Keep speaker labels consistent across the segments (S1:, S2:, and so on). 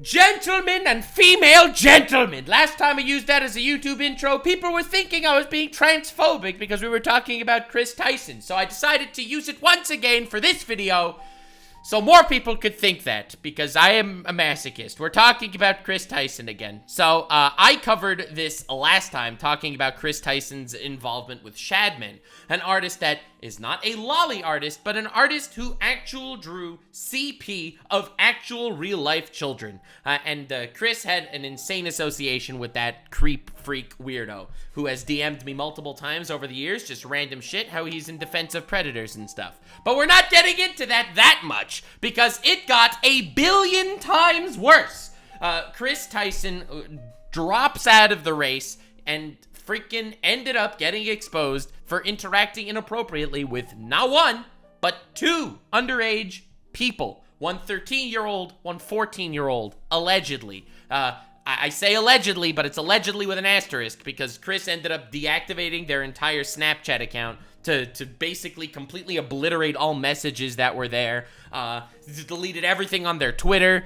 S1: Gentlemen and female gentlemen. Last time I used that as a YouTube intro, people were thinking I was being transphobic because we were talking about Kris Tyson. So I decided to use it once again for this video so more people could think that, because I am a masochist. We're talking about Kris Tyson again. So I covered this last time talking about Kris Tyson's involvement with Shadman, an artist that is not a lolly artist, but an artist who actually drew CP of actual real-life children. And Kris had an insane association with that creep freak weirdo who has DM'd me multiple times over the years, just random shit, how he's in defense of predators and stuff. But we're not getting into that much, because it got a billion times worse. Kris Tyson drops out of the race and freaking ended up getting exposed for interacting inappropriately with not one, but two underage people. One 13-year-old, one 14-year-old, allegedly. I say allegedly, but it's allegedly with an asterisk, because Kris ended up deactivating their entire Snapchat account to basically completely obliterate all messages that were there. Deleted everything on their Twitter,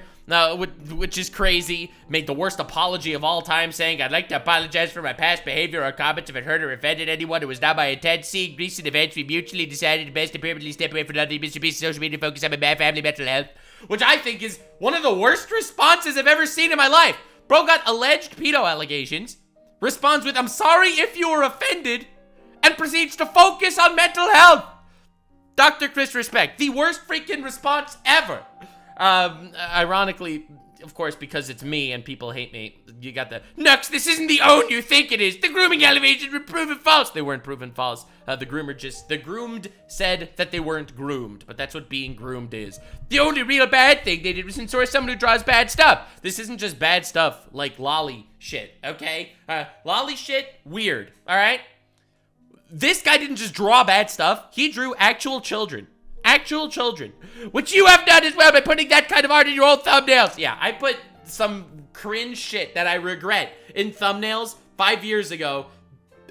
S1: which is crazy. Made the worst apology of all time, saying, "I'd like to apologize for my past behavior or comments if it hurt or offended anyone. It was not my intent. Seeing recent events, we mutually decided it best to permanently step away from nothing. MrBeast social media focus on my family mental health." Which I think is one of the worst responses I've ever seen in my life. Bro got alleged pedo allegations, responds with, "I'm sorry if you were offended," and proceeds to focus on mental health. Dr. Kris respect. The worst freaking response ever. Ironically, of course, because it's me and people hate me, you got the, "Nux, this isn't the own you think it is. The grooming allegations were proven false." They weren't proven false. The groomed said that they weren't groomed, but that's what being groomed is. "The only real bad thing they did was censor someone who draws bad stuff." This isn't just bad stuff like lolly shit, okay? Lolly shit, weird, all right? This guy didn't just draw bad stuff. He drew actual children. Actual children. Which you have done as well by putting that kind of art in your old thumbnails. Yeah, I put some cringe shit that I regret in thumbnails 5 years ago.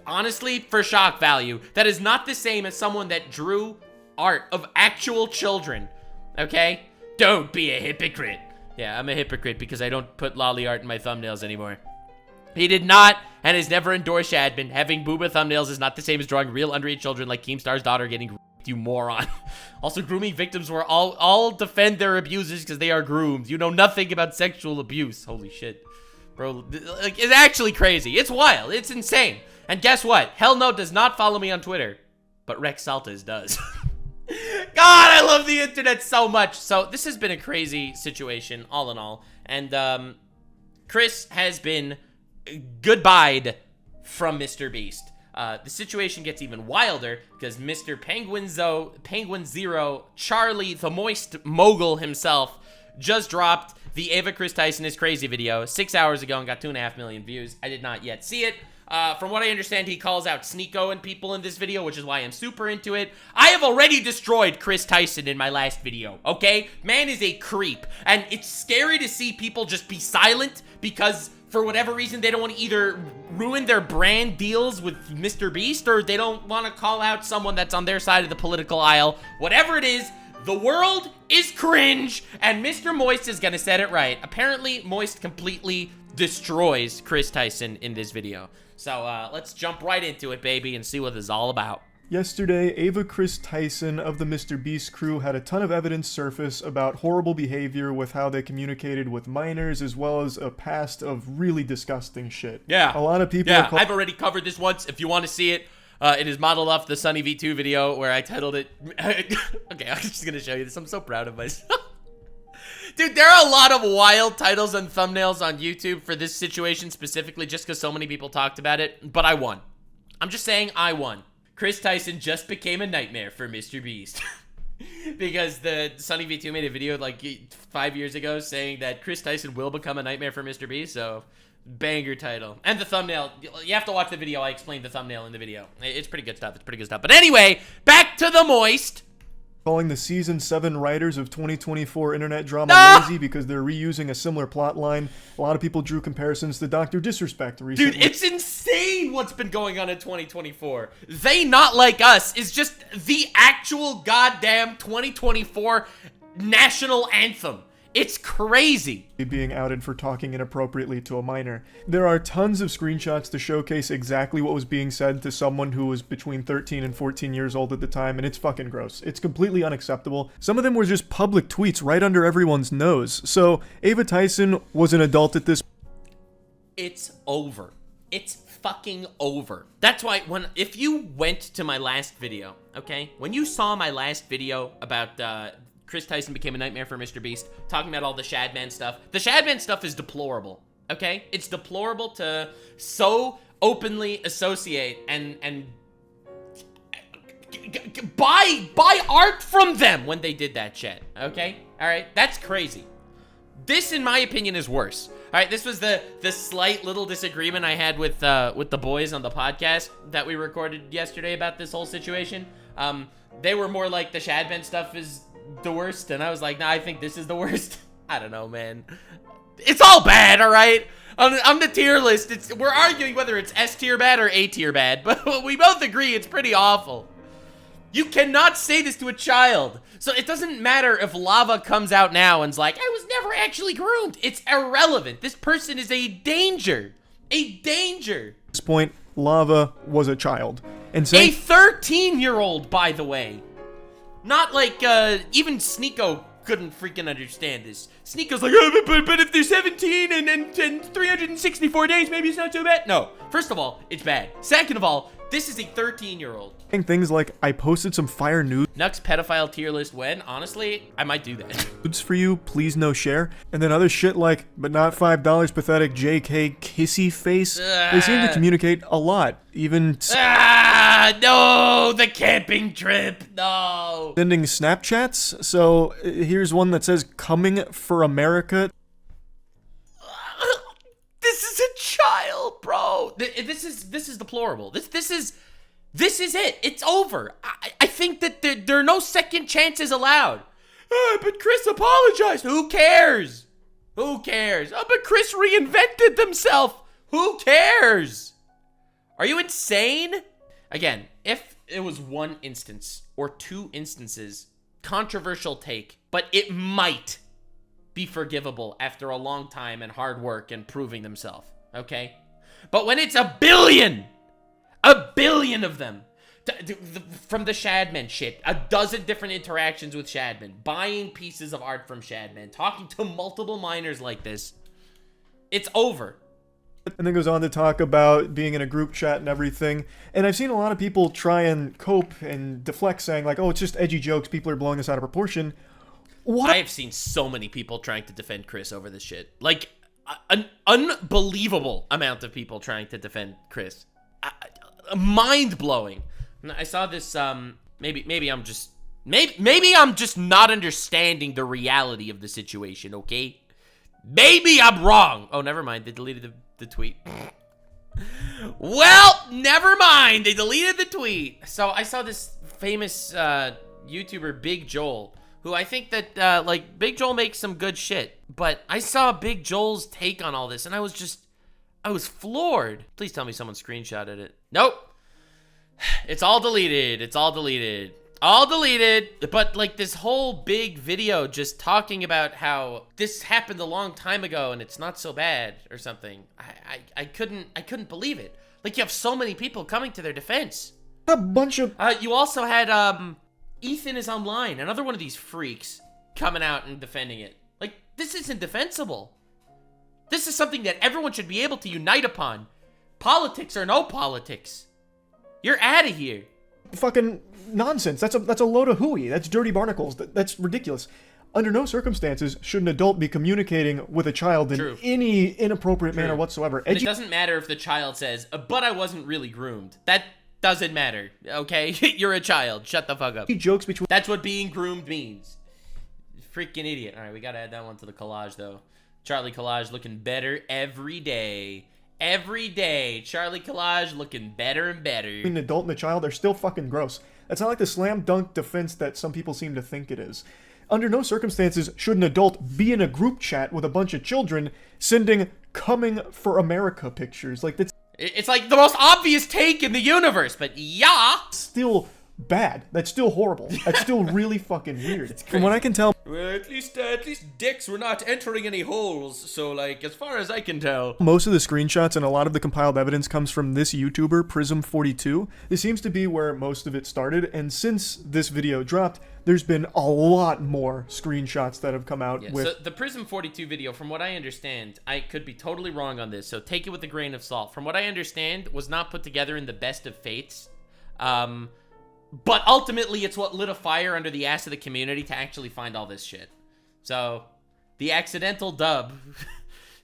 S1: Honestly, for shock value. That is not the same as someone that drew art of actual children. Okay? Don't be a hypocrite. Yeah, I'm a hypocrite because I don't put lolly art in my thumbnails anymore. He did not and has never endorsed Shadman. Having booba thumbnails is not the same as drawing real underage children like Keemstar's daughter getting you moron. Also, grooming victims were all defend their abusers because they are groomed. You know nothing about sexual abuse. Holy shit. Bro, like, it's actually crazy. It's wild. It's insane. And guess what? Hell no does not follow me on Twitter, but Rex Saltas does. God, I love the internet so much. So this has been a crazy situation, all in all. And Kris has been goodbyed from MrBeast. The situation gets even wilder because Mr. Penguinz0, Charlie, the moist mogul himself, just dropped the Ava Kris Tyson is crazy video 6 hours ago and got 2.5 million views. I did not yet see it. From what I understand, he calls out Sneako and people in this video, which is why I'm super into it. I have already destroyed Kris Tyson in my last video, okay? Man is a creep, and it's scary to see people just be silent because for whatever reason, they don't want to either ruin their brand deals with MrBeast or they don't want to call out someone that's on their side of the political aisle. Whatever it is, the world is cringe, and Mr. Moist is going to set it right. Apparently, Moist completely destroys Kris Tyson in this video. So, let's jump right into it, baby, and see what this is all about.
S2: Yesterday, Ava Kris Tyson of the MrBeast crew had a ton of evidence surface about horrible behavior with how they communicated with minors, as well as a past of really disgusting shit.
S1: Yeah.
S2: A lot of people
S1: Yeah, I've already covered this once. If you want to see it, it is modeled off the Sunny V2 video where I titled it... Okay, I'm just going to show you this. I'm so proud of myself. Dude, there are a lot of wild titles and thumbnails on YouTube for this situation specifically just because so many people talked about it, but I won. I'm just saying I won. Kris Tyson just became a nightmare for MrBeast. Because the Sunny V2 made a video like 5 years ago saying that Kris Tyson will become a nightmare for MrBeast, so banger title. And the thumbnail, you have to watch the video. I explained the thumbnail in the video. It's pretty good stuff. It's pretty good stuff. But anyway, back to the moist.
S2: Calling the Season 7 writers of 2024 internet drama lazy because they're reusing a similar plot line. A lot of people drew comparisons to Dr. Disrespect recently.
S1: Dude, it's insane what's been going on in 2024. They Not Like Us is just the actual goddamn 2024 national anthem. It's crazy.
S2: Being outed for talking inappropriately to a minor. There are tons of screenshots to showcase exactly what was being said to someone who was between 13 and 14 years old at the time, and it's fucking gross. It's completely unacceptable. Some of them were just public tweets right under everyone's nose. So, Ava Tyson was an adult at this.
S1: It's over. It's fucking over. That's why if you went to my last video, okay? When you saw my last video about, Kris Tyson became a nightmare for MrBeast, talking about all the Shadman stuff. The Shadman stuff is deplorable, okay? It's deplorable to so openly associate and buy art from them when they did that shit, okay? All right, that's crazy. This, in my opinion, is worse. All right, this was the slight little disagreement I had with the boys on the podcast that we recorded yesterday about this whole situation. They were more like the Shadman stuff is the worst, and I was like, nah, I think this is the worst. I don't know, man. It's all bad, all right? On the tier list, we're arguing whether it's S tier bad or A tier bad, but we both agree it's pretty awful. You cannot say this to a child. So it doesn't matter if Lava comes out now and's like, I was never actually groomed. It's irrelevant. This person is a danger. A danger.
S2: At this point, Lava was a child. And
S1: a 13-year-old, by the way. Not like, even Sneako couldn't freaking understand this. Sneako's like, oh, but if they're 17 and 364 days, maybe it's not so bad. No, first of all, it's bad. Second of all, this is a 13-year-old.
S2: Things like, I posted some fire nudes.
S1: Nux pedophile tier list when, honestly, I might do that.
S2: Nudes for you, please no share. And then other shit like, but not $5, pathetic JK kissy face. They seem to communicate a lot. Even
S1: no, the camping trip, no.
S2: Sending Snapchats. So here's one that says, coming for America.
S1: This is a child, bro. This is deplorable. This is it. It's over. I think that there are no second chances allowed. But Kris apologized. Who cares? Who cares? Oh, but Kris reinvented himself. Who cares? Are you insane? Again, if it was one instance or two instances, controversial take, but it might be forgivable after a long time and hard work and proving themselves, okay? But when it's a billion of them, from the Shadman shit, a dozen different interactions with Shadman, buying pieces of art from Shadman, talking to multiple minors like this, it's over.
S2: And then goes on to talk about being in a group chat and everything. And I've seen a lot of people try and cope and deflect, saying like, oh, it's just edgy jokes, people are blowing this out of proportion. What?
S1: I have seen so many people trying to defend Kris over this shit. Like, an unbelievable amount of people trying to defend Kris. Mind-blowing. I saw this, maybe I'm just not understanding the reality of the situation, okay? Maybe I'm wrong. Oh, never mind. They deleted the tweet. Well, never mind. They deleted the tweet. So I saw this famous YouTuber, Big Joel, who I think that, like, Big Joel makes some good shit. But I saw Big Joel's take on all this, and I was floored. Please tell me someone screenshotted it. Nope. It's all deleted. It's all deleted. All deleted. But, like, this whole big video just talking about how this happened a long time ago and it's not so bad or something. I couldn't believe it. Like, you have so many people coming to their defense.
S2: A bunch of...
S1: You also had, Ethan is online, another one of these freaks coming out and defending it. Like, this isn't defensible. This is something that everyone should be able to unite upon. Politics or no politics. You're out of here.
S2: Fucking nonsense. That's a load of hooey. That's dirty barnacles. That's ridiculous. Under no circumstances should an adult be communicating with a child in any inappropriate manner whatsoever.
S1: And it doesn't matter if the child says, but I wasn't really groomed. That doesn't matter, okay? You're a child. Shut the fuck up.
S2: Jokes between...
S1: That's what being groomed means. Freaking idiot. All right, we gotta add that one to the collage, though. Charlie Collage looking better every day. Every day, Charlie Collage looking better and better.
S2: Between an adult and a child are still fucking gross. That's not like the slam dunk defense that some people seem to think it is. Under no circumstances should an adult be in a group chat with a bunch of children sending coming for America pictures. Like, that's...
S1: It's like the most obvious take in the universe, but yeah.
S2: Still bad. That's still horrible. That's still really fucking weird. From what I can tell,
S1: well, at least dicks were not entering any holes. So, like, as far as I can tell,
S2: most of the screenshots and a lot of the compiled evidence comes from this YouTuber, Prism42. This seems to be where most of it started, and since this video dropped, there's been a lot more screenshots that have come out with...
S1: So the Prism42 video, from what I understand, I could be totally wrong on this, so take it with a grain of salt. From what I understand, was not put together in the best of fates. But ultimately, it's what lit a fire under the ass of the community to actually find all this shit. So, the accidental dub,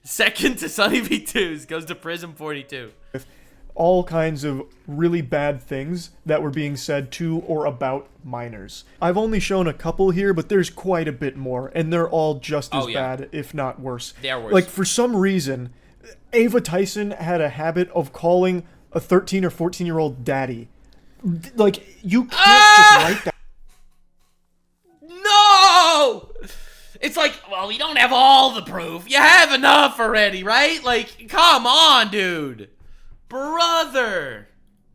S1: second to Sunny V2's, goes to Prism42.
S2: All kinds of really bad things that were being said to or about minors. I've only shown a couple here, but there's quite a bit more, and they're all just as bad, if not worse.
S1: They're worse.
S2: Like, for some reason, Ava Tyson had a habit of calling a 13 or 14-year-old daddy. Like, you can't just write that.
S1: No! It's like, well, you don't have all the proof. You have enough already, right? Like, come on, dude. Brother.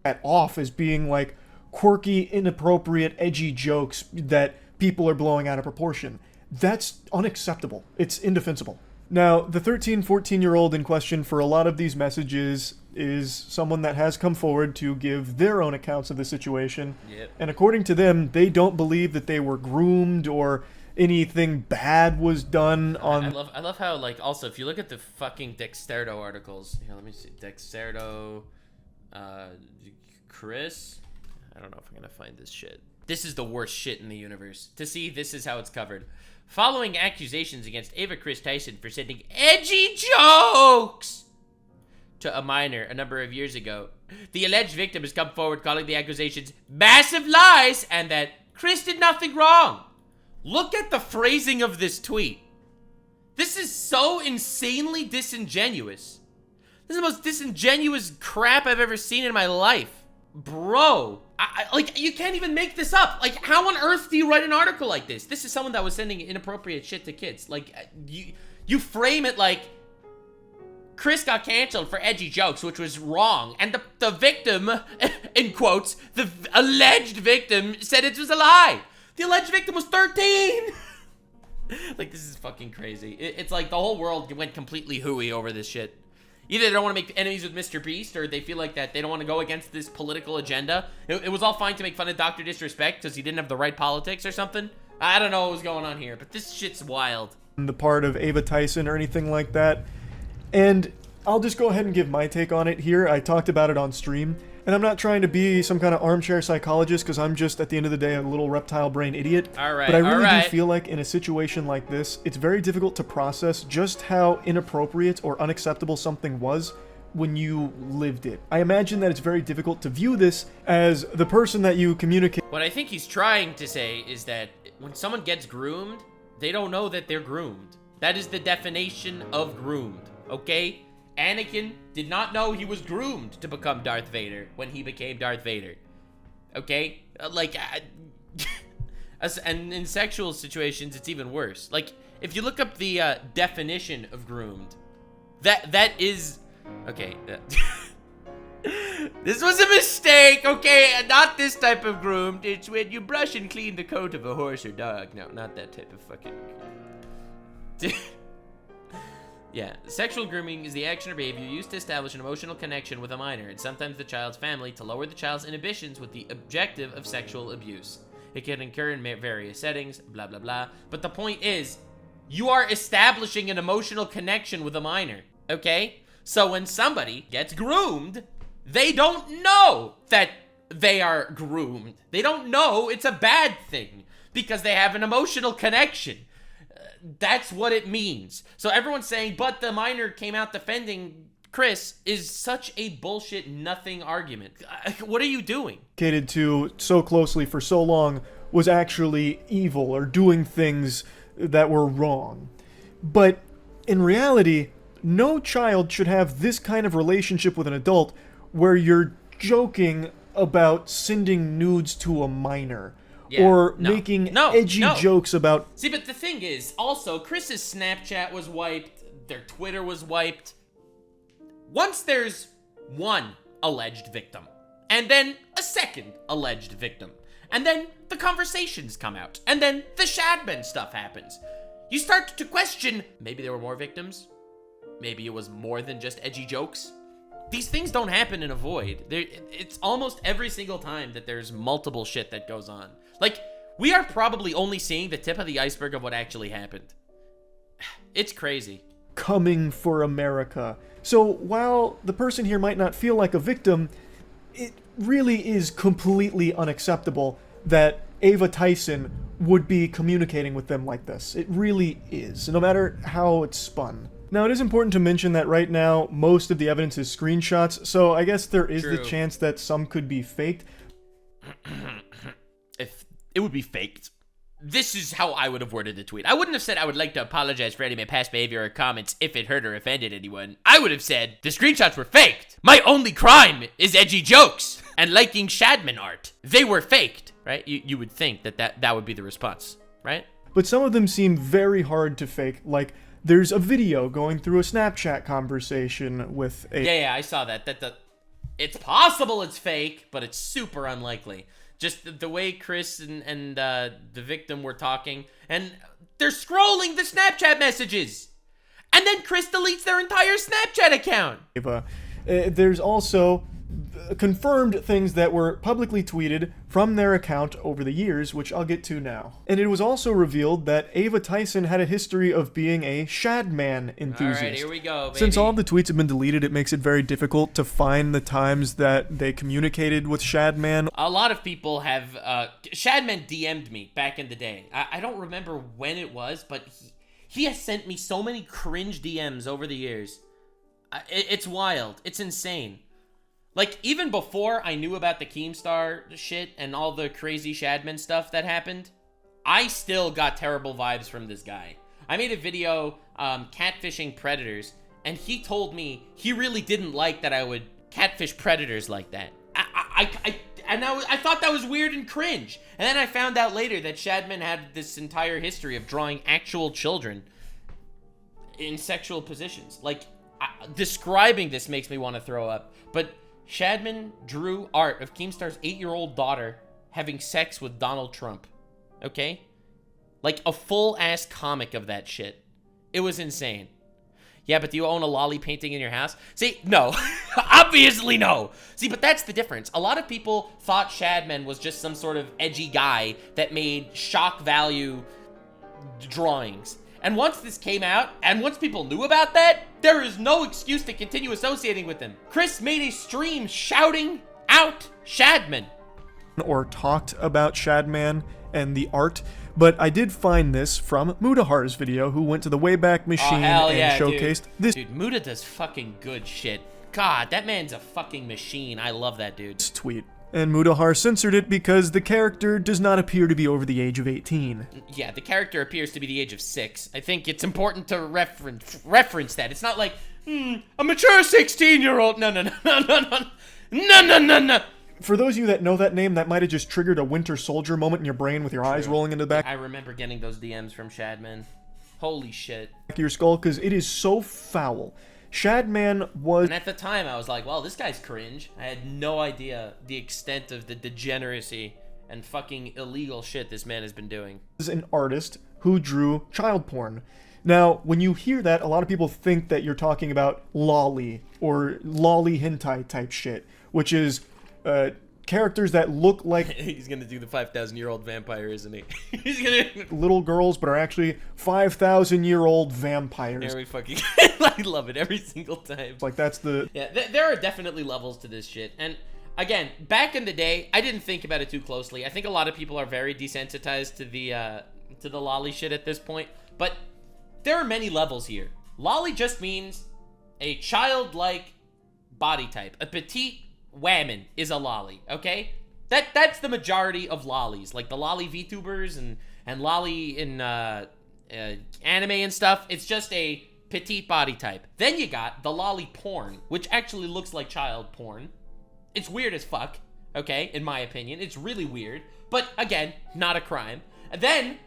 S2: That off as being, like, quirky, inappropriate, edgy jokes that people are blowing out of proportion. That's unacceptable. It's indefensible. Now, the 13, 14-year-old in question for a lot of these messages is someone that has come forward to give their own accounts of the situation.
S1: Yep.
S2: And according to them, they don't believe that they were groomed or anything bad was done on...
S1: I love how, like, also, if you look at the fucking Dexerto articles... Here, let me see. Dexerto... Kris... I don't know if I'm gonna find this shit. This is the worst shit in the universe. To see, this is how it's covered. Following accusations against Kris Tyson for sending edgy jokes to a minor a number of years ago, the alleged victim has come forward calling the accusations massive lies and that Kris did nothing wrong. Look at the phrasing of this tweet. This is so insanely disingenuous. This is the most disingenuous crap I've ever seen in my life. Bro, like, you can't even make this up. Like, how on earth do you write an article like this? This is someone that was sending inappropriate shit to kids. Like, you frame it like Kris got canceled for edgy jokes, which was wrong. And the victim, in quotes, the alleged victim said it was a lie. The alleged victim was 13. Like, this is fucking crazy. It's like the whole world went completely hooey over this shit. Either they don't want to make enemies with MrBeast, or they feel like that they don't want to go against this political agenda. It was all fine to make fun of Dr. Disrespect because he didn't have the right politics or something. I don't know what was going on here, but this shit's wild.
S2: The part of Ava Tyson or anything like that. And I'll just go ahead and give my take on it here. I talked about it on stream. And I'm not trying to be some kind of armchair psychologist because I'm just, at the end of the day, a little reptile brain idiot.
S1: Alright,
S2: but I really do feel like in a situation like this, it's very difficult to process just how inappropriate or unacceptable something was when you lived it. I imagine that it's very difficult to view this as the person that you communicate.
S1: What I think he's trying to say is that when someone gets groomed, they don't know that they're groomed. That is the definition of groomed, okay? Anakin did not know he was groomed to become Darth Vader when he became Darth Vader. Okay? And in sexual situations, it's even worse. Like, if you look up the definition of groomed, that is... Okay. This was a mistake, okay? Not this type of groomed. It's when you brush and clean the coat of a horse or dog. No, not that type of fucking... Yeah, sexual grooming is the action or behavior used to establish an emotional connection with a minor and sometimes the child's family to lower the child's inhibitions with the objective of sexual abuse. It can occur in various settings, blah, blah, blah. But the point is, you are establishing an emotional connection with a minor, okay? So when somebody gets groomed, they don't know that they are groomed. They don't know it's a bad thing because they have an emotional connection. That's what it means. So everyone's saying, but the minor came out defending Kris is such a bullshit nothing argument. What are you doing?
S2: To so closely for so long was actually evil or doing things that were wrong. But in reality, no child should have this kind of relationship with an adult where you're joking about sending nudes to a minor. Yeah, or making edgy jokes about...
S1: See, but the thing is, also, Kris's Snapchat was wiped, their Twitter was wiped. Once there's one alleged victim, and then a second alleged victim, And then the conversations come out. And then the Shadman stuff happens. You start to question, maybe there were more victims? Maybe it was more than just edgy jokes? These things don't happen in a void. It's almost every single time that there's multiple shit that goes on. Like, we are probably only seeing the tip of the iceberg of what actually happened. It's crazy.
S2: Coming for America. So while the person here might not feel like a victim, it really is completely unacceptable that Ava Tyson would be communicating with them like this. It really is, no matter how it's spun. Now, it is important to mention that right now, most of the evidence is screenshots, so I guess there is the chance that some could be faked.
S1: If it would be faked. This is how I would have worded the tweet. I wouldn't have said I would like to apologize for any of my past behavior or comments if it hurt or offended anyone. I would have said, the screenshots were faked. My only crime is edgy jokes and liking Shadman art. They were faked, right? You would think that would be the response, right?
S2: But some of them seem very hard to fake, like there's a video going through a Snapchat conversation with a...
S1: Yeah, I saw that. It's possible it's fake, but it's super unlikely. Just the way Kris and the victim were talking, and they're scrolling the Snapchat messages. And then Kris deletes their entire Snapchat account.
S2: There's also confirmed things that were publicly tweeted from their account over the years, which I'll get to now. And it was also revealed that Ava Tyson had a history of being a Shadman enthusiast.
S1: Alright, here we go, baby.
S2: Since all of the tweets have been deleted, it makes it very difficult to find the times that they communicated with Shadman.
S1: A lot of people have... Shadman DM'd me back in the day. I don't remember when it was, but he has sent me so many cringe DMs over the years. It's wild. It's insane. Like, even before I knew about the Keemstar shit and all the crazy Shadman stuff that happened, I still got terrible vibes from this guy. I made a video catfishing predators, and he told me he really didn't like that I would catfish predators like that. I thought that was weird and cringe. And then I found out later that Shadman had this entire history of drawing actual children in sexual positions. Like, describing this makes me want to throw up. But Shadman drew art of Keemstar's 8-year-old daughter having sex with Donald Trump. Okay? Like a full-ass comic of that shit. It was insane. Yeah, but do you own a lolly painting in your house? See, no. Obviously no. See, but that's the difference. A lot of people thought Shadman was just some sort of edgy guy that made shock value drawings. And once this came out, and once people knew about that, there is no excuse to continue associating with them. Kris made a stream shouting out Shadman.
S2: Or talked about Shadman and the art, but I did find this from Mudahar's video, who went to the Wayback Machine and showcased this.
S1: Dude, Muda does fucking good shit. God, that man's a fucking machine. I love that dude.
S2: Tweet. And Mudahar censored it because the character does not appear to be over the age of 18.
S1: Yeah, the character appears to be the age of 6. I think it's important to reference that. It's not like, a mature 16-year-old. No.
S2: For those of you that know that name, that might have just triggered a Winter Soldier moment in your brain with your eyes rolling into the back.
S1: I remember getting those DMs from Shadman. Holy shit.
S2: Back of your skull, because it is so foul. Shadman was...
S1: And at the time, I was like, well, this guy's cringe. I had no idea the extent of the degeneracy and fucking illegal shit this man has been doing.
S2: ...is an artist who drew child porn. Now, when you hear that, a lot of people think that you're talking about lolly or lolly hentai type shit, which is characters that look like...
S1: He's gonna do the 5,000-year-old vampire, isn't he? He's gonna...
S2: little girls, but are actually 5,000-year-old vampires.
S1: There we fucking... I love it every single time.
S2: Like, that's the...
S1: Yeah, there are definitely levels to this shit. And, again, back in the day, I didn't think about it too closely. I think a lot of people are very desensitized to the lolly shit at this point. But there are many levels here. Lolly just means a childlike body type. A petite whammon is a lolly, okay? That's the majority of lollies. Like the lolly VTubers and lolly in anime and stuff. It's just a petite body type. Then you got the lolly porn, which actually looks like child porn. It's weird as fuck, okay? In my opinion, it's really weird. But again, not a crime. And then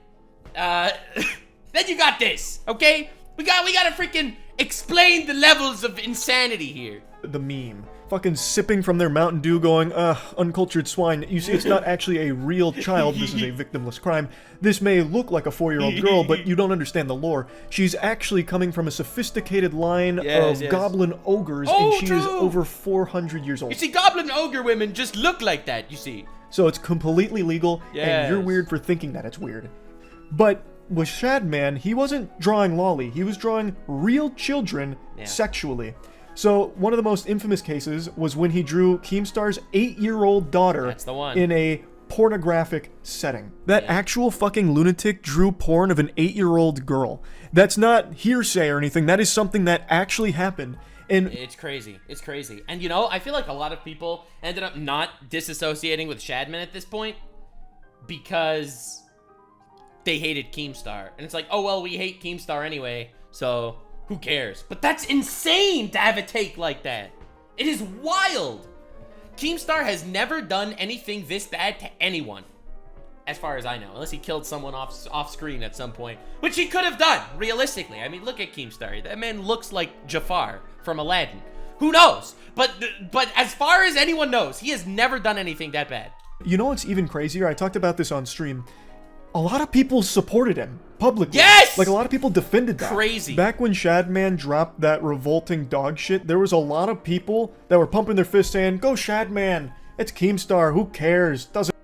S1: you got this, okay? We gotta freaking explain the levels of insanity here.
S2: The meme. fucking sipping from their Mountain Dew going, uncultured swine. You see, it's not actually a real child. This is a victimless crime. This may look like a 4-year-old girl, but you don't understand the lore. She's actually coming from a sophisticated line of goblin ogres, and she is over 400 years old.
S1: You see, goblin ogre women just look like that, you see.
S2: So it's completely legal, and you're weird for thinking that it's weird. But with Shadman, he wasn't drawing lolly. He was drawing real children sexually. So one of the most infamous cases was when he drew Keemstar's 8-year-old daughter in a pornographic setting. That actual fucking lunatic drew porn of an 8-year-old girl. That's not hearsay or anything. That is something that actually happened. And
S1: it's crazy. It's crazy. And you know, I feel like a lot of people ended up not disassociating with Shadman at this point because they hated Keemstar. And it's like, oh, well, we hate Keemstar anyway, so who cares? But that's insane to have a take like that. It is wild. Keemstar has never done anything this bad to anyone, as far as I know, unless he killed someone off screen at some point, which he could have done, realistically. I mean, look at Keemstar. That man looks like Jafar from Aladdin. Who knows? But as far as anyone knows, he has never done anything that bad.
S2: You know what's even crazier? I talked about this on stream. A lot of people supported him publicly.
S1: Yes!
S2: Like, a lot of people defended that.
S1: Crazy.
S2: Back when Shadman dropped that revolting dog shit, there was a lot of people that were pumping their fists saying, go Shadman, it's Keemstar, who cares? Doesn't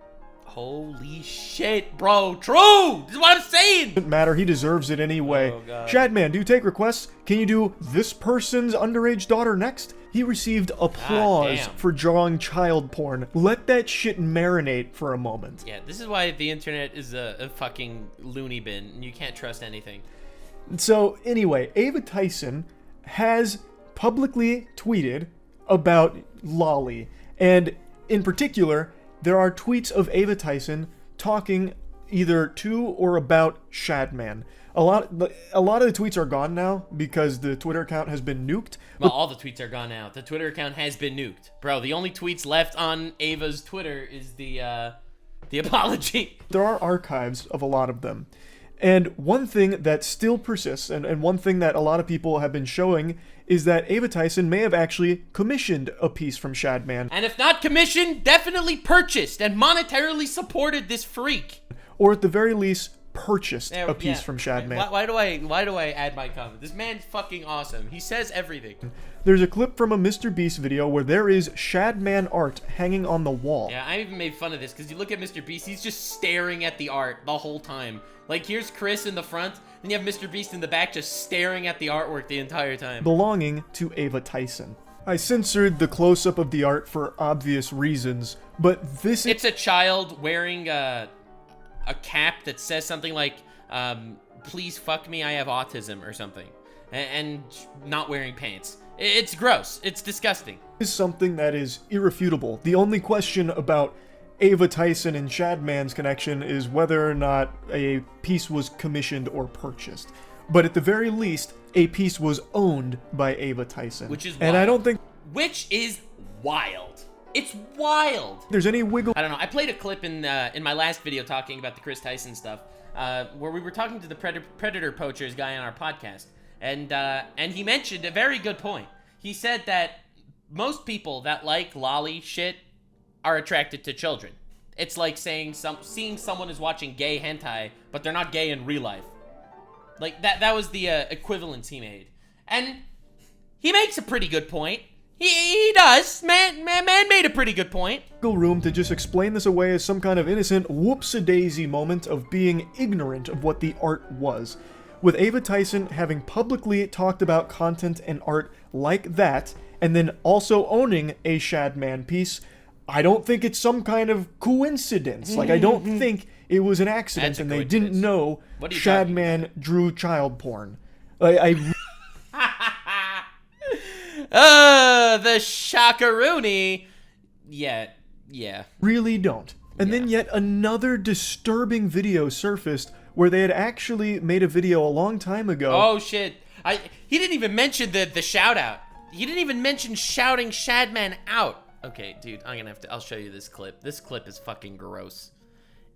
S1: Holy shit, bro. True! This is what I'm saying!
S2: matter, he deserves it anyway.
S1: Oh, God.
S2: Shadman, do you take requests? Can you do this person's underage daughter next? He received applause for drawing child porn. Let that shit marinate for a moment.
S1: Yeah, this is why the internet is a fucking loony bin, and you can't trust anything.
S2: So, anyway, Ava Tyson has publicly tweeted about Lolly. And, in particular, there are tweets of Ava Tyson talking either to or about Shadman. A lot of the tweets are gone now because the Twitter account has been nuked.
S1: Well, all the tweets are gone now. The Twitter account has been nuked. Bro, the only tweets left on Ava's Twitter is the apology.
S2: There are archives of a lot of them. And one thing that still persists, and one thing that a lot of people have been showing, is that Ava Tyson may have actually commissioned a piece from Shadman.
S1: And if not commissioned, definitely purchased and monetarily supported this freak.
S2: Or at the very least, purchased a piece from Shadman.
S1: Why do I add my comment? This man's fucking awesome. He says everything.
S2: There's a clip from a MrBeast video where there is Shadman art hanging on the wall.
S1: Yeah, I even made fun of this because you look at MrBeast, he's just staring at the art the whole time. Like, here's Kris in the front, then you have MrBeast in the back just staring at the artwork the entire time.
S2: Belonging to Ava Tyson. I censored the close-up of the art for obvious reasons, but this is...
S1: It's a child wearing a cap that says something like, please fuck me, I have autism, or something. And not wearing pants. It's gross. It's disgusting.
S2: This is something that is irrefutable. The only question about Ava Tyson and Shadman's connection is whether or not a piece was commissioned or purchased. But at the very least, a piece was owned by Ava Tyson.
S1: Which is wild.
S2: And I don't think...
S1: Which is wild. It's wild.
S2: There's any wiggle...
S1: I don't know. I played a clip in my last video talking about the Kris Tyson stuff, where we were talking to the Predator Poachers guy on our podcast. And he mentioned a very good point. He said that most people that like lolly shit are attracted to children. It's like saying seeing someone is watching gay hentai, but they're not gay in real life. Like, that was the equivalence he made. And he makes a pretty good point. He does. Man made a pretty good point.
S2: Room to just explain this away as some kind of innocent whoops-a-daisy moment of being ignorant of what the art was. With Ava Tyson having publicly talked about content and art like that, and then also owning a Shadman piece, I don't think it's some kind of coincidence. Like, I don't think it was an accident and they didn't know Shadman drew child porn. The
S1: shakaroony. Yeah.
S2: Really don't. And then yet another disturbing video surfaced where they had actually made a video a long time ago.
S1: Oh shit. He didn't even mention the shout out. He didn't even mention shouting Shadman out. Okay, dude, I'll show you this clip. This clip is fucking gross.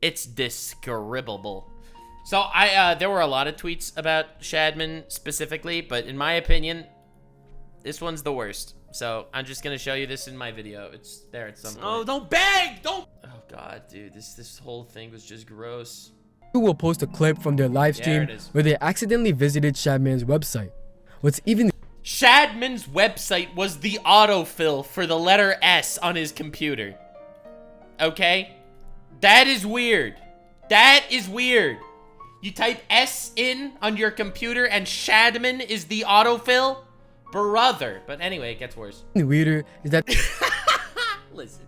S1: It's describable. So there were a lot of tweets about Shadman specifically, but in my opinion, This one's the worst. So I'm just gonna show you this in my video. It's there at some point. Oh, don't beg! Don't! Oh God, dude, this whole thing was just gross.
S3: Who will post a clip from their live stream where they accidentally visited Shadman's website. What's even
S1: Shadman's website was the autofill for the letter S on his computer. Okay? That is weird. That is weird. You type S in on your computer and Shadman is the autofill? Brother. But anyway, it gets worse.
S3: weirder is that
S1: Listen,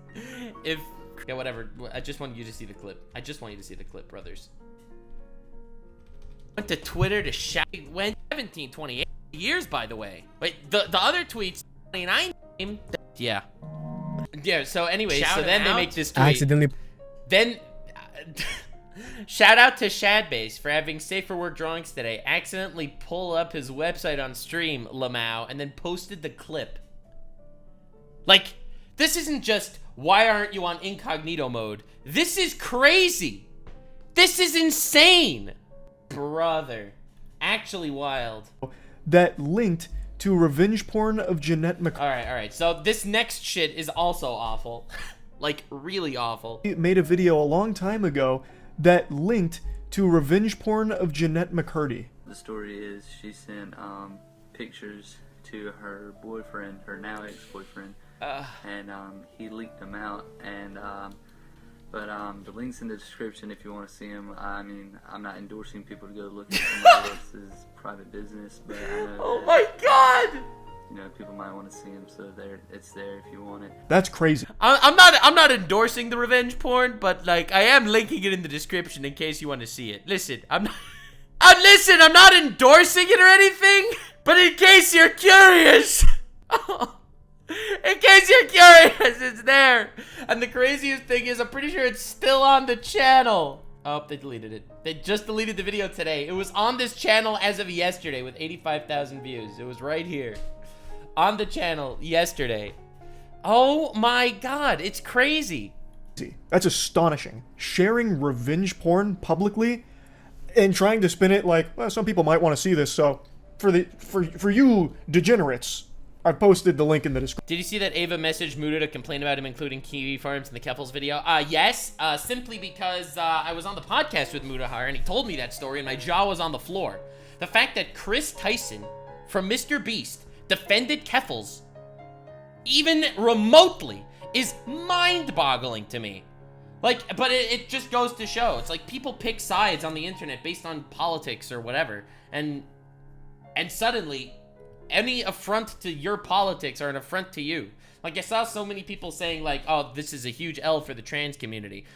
S1: yeah, whatever. I just want you to see the clip. I just want you to see the clip, brothers. Went to Twitter to went 17, 28 years, by the way. Wait, the other tweets, 29. Yeah. Yeah, so anyway, so then they make this tweet.
S3: accidentally
S1: Then, shout out to Shadbase for having safe for work drawings today. Accidentally pull up his website on stream, Lamau, and then posted the clip. Like, this isn't just, why aren't you on incognito mode? This is crazy. This is insane. Brother. Actually wild.
S2: That linked to revenge porn of Jeanette Mc...
S1: Alright. So this next shit is also awful. Like, really awful.
S2: He made a video a long time ago that linked to revenge porn of Jeanette McCurdy.
S4: The story is she sent pictures to her boyfriend, her now ex-boyfriend, and he leaked them out. And but the link's in the description if you want to see them. I mean, I'm not endorsing people to go look at somebody else's private business, but I know
S1: Oh my God!
S4: you know, people might want to see them, so it's there if you want it.
S2: That's crazy.
S1: I'm not endorsing the revenge porn, but like I am linking it in the description in case you want to see it. Listen, I'm not endorsing it or anything, but in case you're curious. In case you're curious, it's there. And the craziest thing is I'm pretty sure it's still on the channel. Oh, they deleted it. They just deleted the video today. It was on this channel as of yesterday with 85,000 views. It was right here. On the channel yesterday. Oh my God, it's crazy.
S2: That's astonishing. Sharing revenge porn publicly and trying to spin it like, well, some people might want to see this, so for you degenerates, I posted the link in the description.
S1: Did you see that Ava messaged Muda to complain about him including kiwi farms in the Keffels video? Yes, simply because I was on the podcast with Mudahar and he told me that story and my jaw was on the floor. The fact that Kris Tyson from MrBeast defended Keffels even remotely is mind-boggling to me. Like, but it just goes to show. It's like people pick sides on the internet based on politics or whatever, and suddenly any affront to your politics are an affront to you. Like, I saw so many people saying like, oh, this is a huge L for the trans community.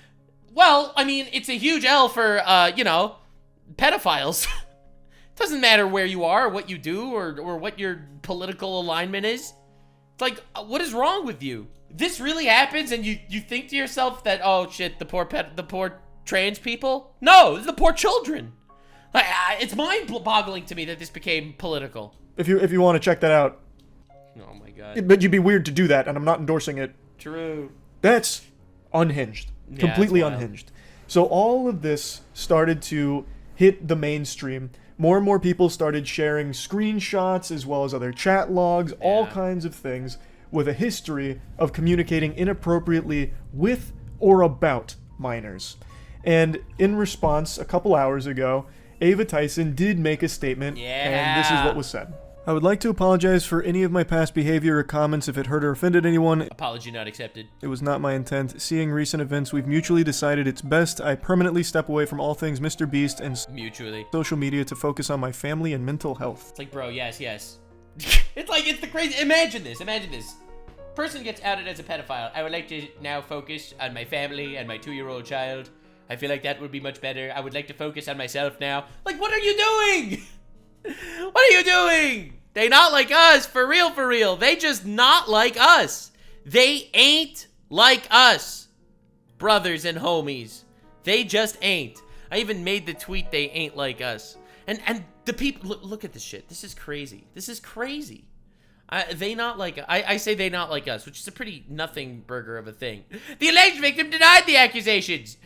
S1: Well, I mean, it's a huge L for, you know, pedophiles. Doesn't matter where you are, what you do, or what your political alignment is. It's like, what is wrong with you? This really happens and you think to yourself that, oh shit, the poor trans people? No, it's the poor children. Like, it's mind-boggling to me that this became political.
S2: If you want to check that out.
S1: Oh my God.
S2: But you'd be weird to do that, and I'm not endorsing it.
S1: True.
S2: That's unhinged.
S1: Yeah,
S2: Completely
S1: that's wild.
S2: unhinged. So all of this started to hit the mainstream. More and more people started sharing screenshots as well as other chat logs, all kinds of things with a history of communicating inappropriately with or about minors. And in response, a couple hours ago, Ava Tyson did make a statement, and this is what was said. I would like to apologize for any of my past behavior or comments if it hurt or offended anyone.
S1: Apology not accepted.
S2: It was not my intent. Seeing recent events, we've mutually decided it's best I permanently step away from all things MrBeast and
S1: Mutually.
S2: social media to focus on my family and mental health.
S1: It's like, bro, yes. It's the crazy. Imagine this. Person gets outed as a pedophile. I would like to now focus on my family and my 2-year-old child. I feel like that would be much better. I would like to focus on myself now. Like, what are you doing? What are you doing? They not like us, for real. They just not like us. They ain't like us. Brothers and homies. They just ain't. I even made the tweet, they ain't like us. And the people, look at this shit. This is crazy. They not like, I say they not like us, which is a pretty nothing burger of a thing. The alleged victim denied the accusations.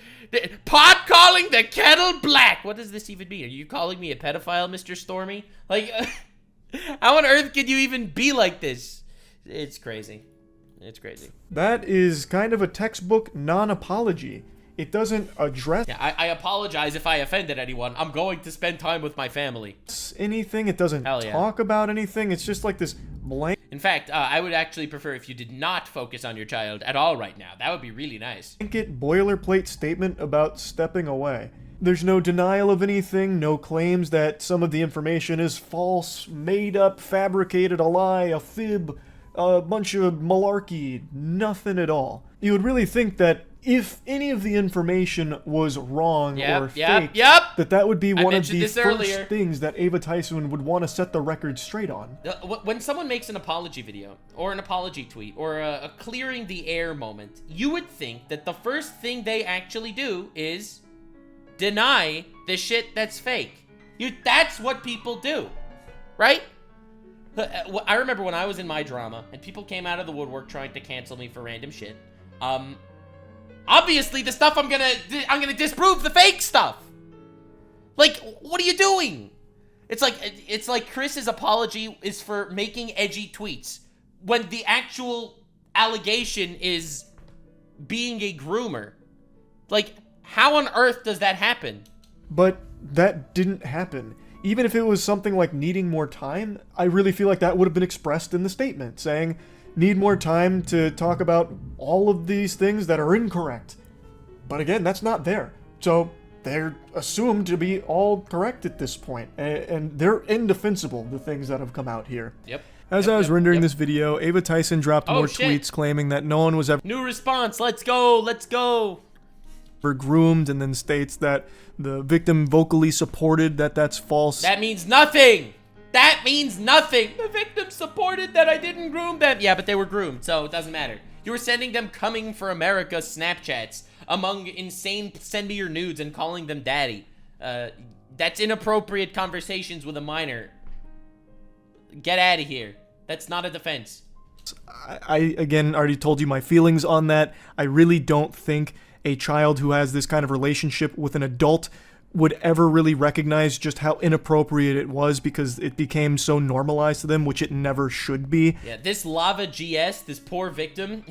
S1: Pot calling the kettle black. What does this even mean? Are you calling me a pedophile, Mr. Stormy? Like, How on earth could you even be like this? It's crazy. It's crazy.
S2: That is kind of a textbook non-apology. It doesn't address
S1: I apologize if I offended anyone. I'm going to spend time with my family.
S2: anything. It doesn't talk about anything. It's just like this blank.
S1: In fact, I would actually prefer if you did not focus on your child at all right now. That would be really nice.
S2: Blanket boilerplate statement about stepping away. There's no denial of anything, no claims that some of the information is false, made up, fabricated, a lie, a fib, a bunch of malarkey, nothing at all. You would really think that if any of the information was wrong or fake, that would be one of the first things that Ava Tyson would want to set the record straight on.
S1: When someone makes an apology video, or an apology tweet, or a clearing the air moment, you would think that the first thing they actually do is deny the shit that's fake. That's what people do, right? I remember when I was in my drama, and people came out of the woodwork trying to cancel me for random shit. Obviously, the stuff I'm gonna disprove the fake stuff. Like, what are you doing? It's like Chris's apology is for making edgy tweets when the actual allegation is being a groomer. Like, how on earth does that happen?
S2: But that didn't happen. Even if it was something like needing more time, I really feel like that would have been expressed in the statement, saying, need more time to talk about all of these things that are incorrect. But again, that's not there. So they're assumed to be all correct at this point, and they're indefensible, the things that have come out here.
S1: Yep.
S2: As I was rendering this video, Ava Tyson dropped more tweets claiming that no one was ever
S1: new response, let's go.
S2: Groomed, and then states that the victim vocally supported that that's false.
S1: That means nothing. That means nothing. The victim supported that I didn't groom them. Yeah, but they were groomed, so it doesn't matter. You were sending them coming for America Snapchats among insane send me your nudes and calling them daddy. That's inappropriate conversations with a minor. Get out of here. That's not a defense.
S2: I again already told you my feelings on that. I really don't think a child who has this kind of relationship with an adult would ever really recognize just how inappropriate it was, because it became so normalized to them, which it never should be.
S1: Yeah, this Lava GS, this poor victim,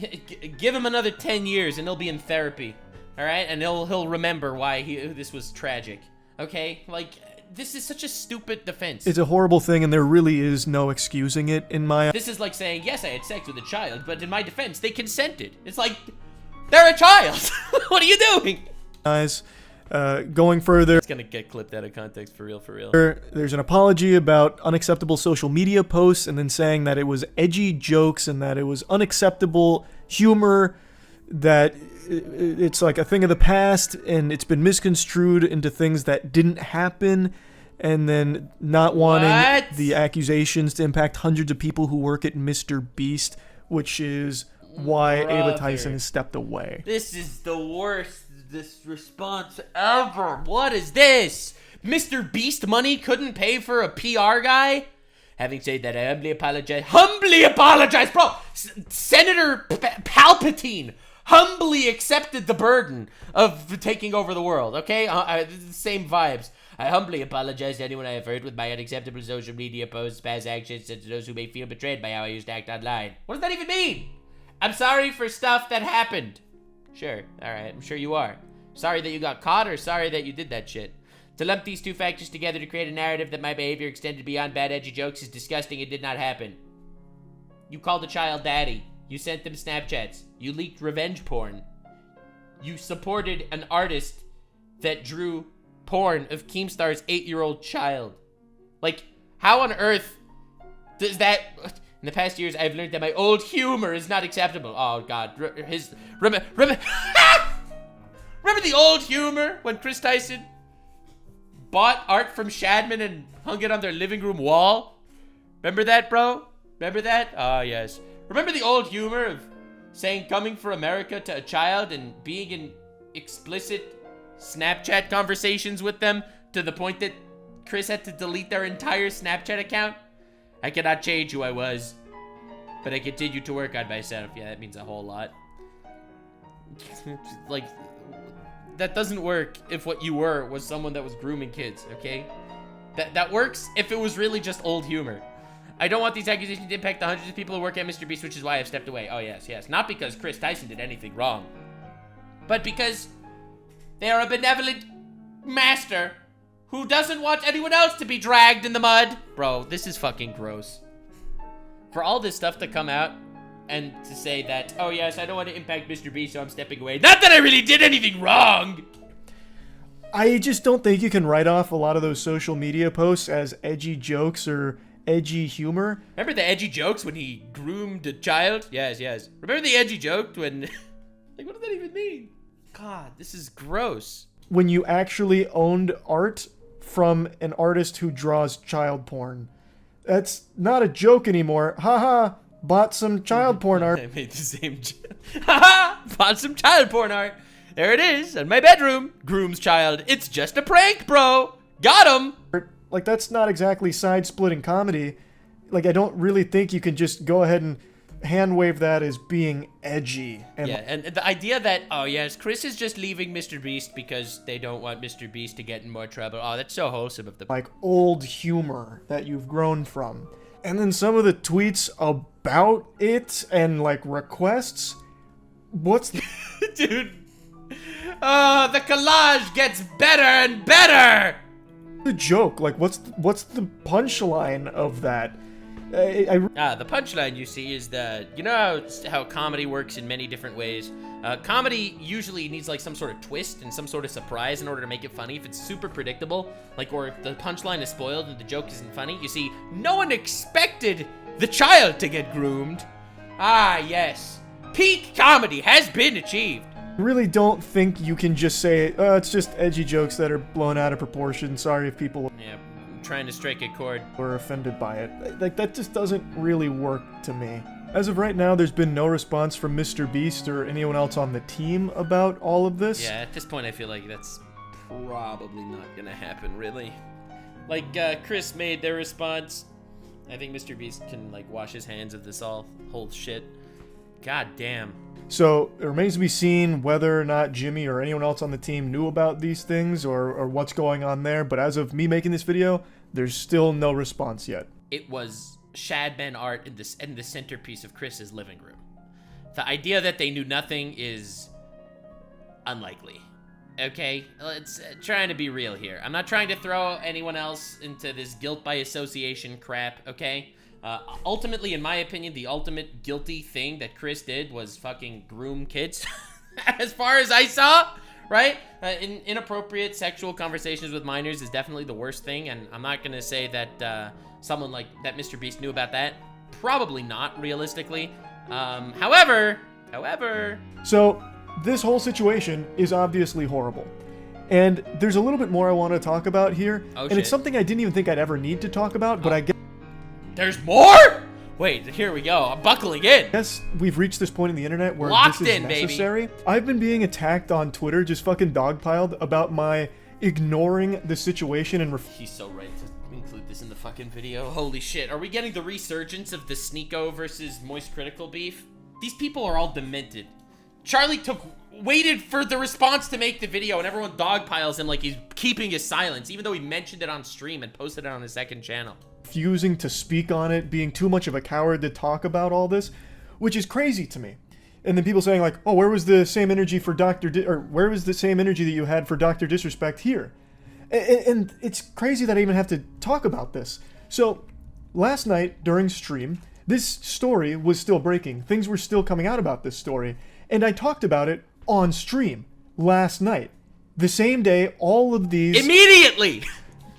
S1: give him another 10 years and he'll be in therapy, all right? And he'll remember why this was tragic, okay? Like, this is such a stupid defense.
S2: It's a horrible thing, and there really is no excusing it in my...
S1: This is like saying, yes, I had sex with a child, but in my defense, they consented. It's like, they're a child. What are you doing?
S2: Guys, going further,
S1: it's gonna get clipped out of context for real.
S2: There's an apology about unacceptable social media posts, and then saying that it was edgy jokes and that it was unacceptable humor, that it's like a thing of the past and it's been misconstrued into things that didn't happen, and then not wanting the accusations to impact hundreds of people who work at MrBeast, which is why Ava Tyson has stepped away.
S1: This is the worst response ever. What is this? MrBeast money couldn't pay for a PR guy? Having said that, I humbly apologize, bro. Senator Palpatine humbly accepted the burden of taking over the world, okay? Same vibes. I humbly apologize to anyone I have hurt with my unacceptable social media posts, past actions, and to those who may feel betrayed by how I used to act online. What does that even mean? I'm sorry for stuff that happened. Sure, alright, I'm sure you are. Sorry that you got caught, or sorry that you did that shit. To lump these two factors together to create a narrative that my behavior extended beyond bad edgy jokes is disgusting and did not happen. You called a child daddy. You sent them Snapchats. You leaked revenge porn. You supported an artist that drew porn of Keemstar's 8-year-old child. Like, how on earth does that... In the past years, I've learned that my old humor is not acceptable. Oh, God. Remember the old humor when Kris Tyson bought art from Shadman and hung it on their living room wall? Remember that, bro? Remember that? Ah, yes. Remember the old humor of saying coming for America to a child and being in explicit Snapchat conversations with them to the point that Kris had to delete their entire Snapchat account? I cannot change who I was, but I continue to work on myself. Yeah, that means a whole lot. Like, that doesn't work if what you were was someone that was grooming kids, okay? That works if it was really just old humor. I don't want these accusations to impact the hundreds of people who work at MrBeast, which is why I've stepped away. Oh, yes, yes. Not because Kris Tyson did anything wrong, but because they are a benevolent master who doesn't want anyone else to be dragged in the mud. Bro, this is fucking gross. For all this stuff to come out and to say that, oh, yes, I don't want to impact MrBeast, so I'm stepping away. Not that I really did anything wrong.
S2: I just don't think you can write off a lot of those social media posts as edgy jokes or edgy humor.
S1: Remember the edgy jokes when he groomed a child? Yes, yes. Remember the edgy joke when... like, what does that even mean? God, this is gross.
S2: When you actually owned art from an artist who draws child porn. That's not a joke anymore. Haha, bought some child porn art.
S1: I made the same joke. Haha, bought some child porn art. There it is, in my bedroom. Groom's child. It's just a prank, bro. Got him.
S2: Like, that's not exactly side-splitting comedy. Like, I don't really think you can just go ahead and hand-wave that as being edgy. And
S1: yeah, and the idea that, oh yes, Kris is just leaving MrBeast because they don't want MrBeast to get in more trouble. Oh, that's so wholesome of the...
S2: like, old humor that you've grown from. And then some of the tweets about it and, like, requests. What's the...
S1: Dude. Oh, the collage gets better and better!
S2: The joke, like, what's the punchline of that?
S1: The punchline, you see, is that, you know how comedy works in many different ways. Comedy usually needs, like, some sort of twist and some sort of surprise in order to make it funny. If it's super predictable, like, or if the punchline is spoiled and the joke isn't funny, you see, no one expected the child to get groomed. Ah, yes. Peak comedy has been achieved.
S2: I really don't think you can just say, it's just edgy jokes that are blown out of proportion. Sorry if people
S1: Trying to strike a chord.
S2: Were offended by it. Like, that just doesn't really work to me. As of right now, there's been no response from MrBeast or anyone else on the team about all of this.
S1: Yeah, at this point I feel like that's probably not gonna happen, really. Like, Kris made their response. I think MrBeast can, like, wash his hands of this whole shit. God damn.
S2: So, it remains to be seen whether or not Jimmy or anyone else on the team knew about these things or what's going on there, but as of me making this video, there's still no response yet.
S1: It was Shadman art in the centerpiece of Kris's living room. The idea that they knew nothing is unlikely. Okay? Let's trying to be real here. I'm not trying to throw anyone else into this guilt by association crap, okay? Ultimately, in my opinion, the ultimate guilty thing that Kris did was fucking groom kids. As far as I saw, right? Inappropriate sexual conversations with minors is definitely the worst thing, and I'm not gonna say that someone like that MrBeast knew about that. Probably not, realistically. However...
S2: So, this whole situation is obviously horrible. And there's a little bit more I want to talk about here.
S1: Oh,
S2: and it's something I didn't even think I'd ever need to talk about, but I guess...
S1: There's more?! Wait, here we go. I'm buckling in.
S2: Yes, we've reached this point in the internet where
S1: Locked
S2: this is
S1: in,
S2: necessary.
S1: baby.
S2: I've been being attacked on Twitter, just fucking dogpiled, about my ignoring the situation and...
S1: He's so right to include this in the fucking video. Holy shit. Are we getting the resurgence of the Sneako versus Moist Critical beef? These people are all demented. Charlie waited for the response to make the video, and everyone dogpiles him like he's keeping his silence, even though he mentioned it on stream and posted it on his second channel.
S2: Refusing to speak on it, being too much of a coward to talk about all this, which is crazy to me. And then people saying like, oh, where was the same energy for where was the same energy that you had for Dr. Disrespect here? And it's crazy that I even have to talk about this. So, last night during stream, this story was still breaking. Things were still coming out about this story. And I talked about it on stream last night. The same day all of these...
S1: Immediately!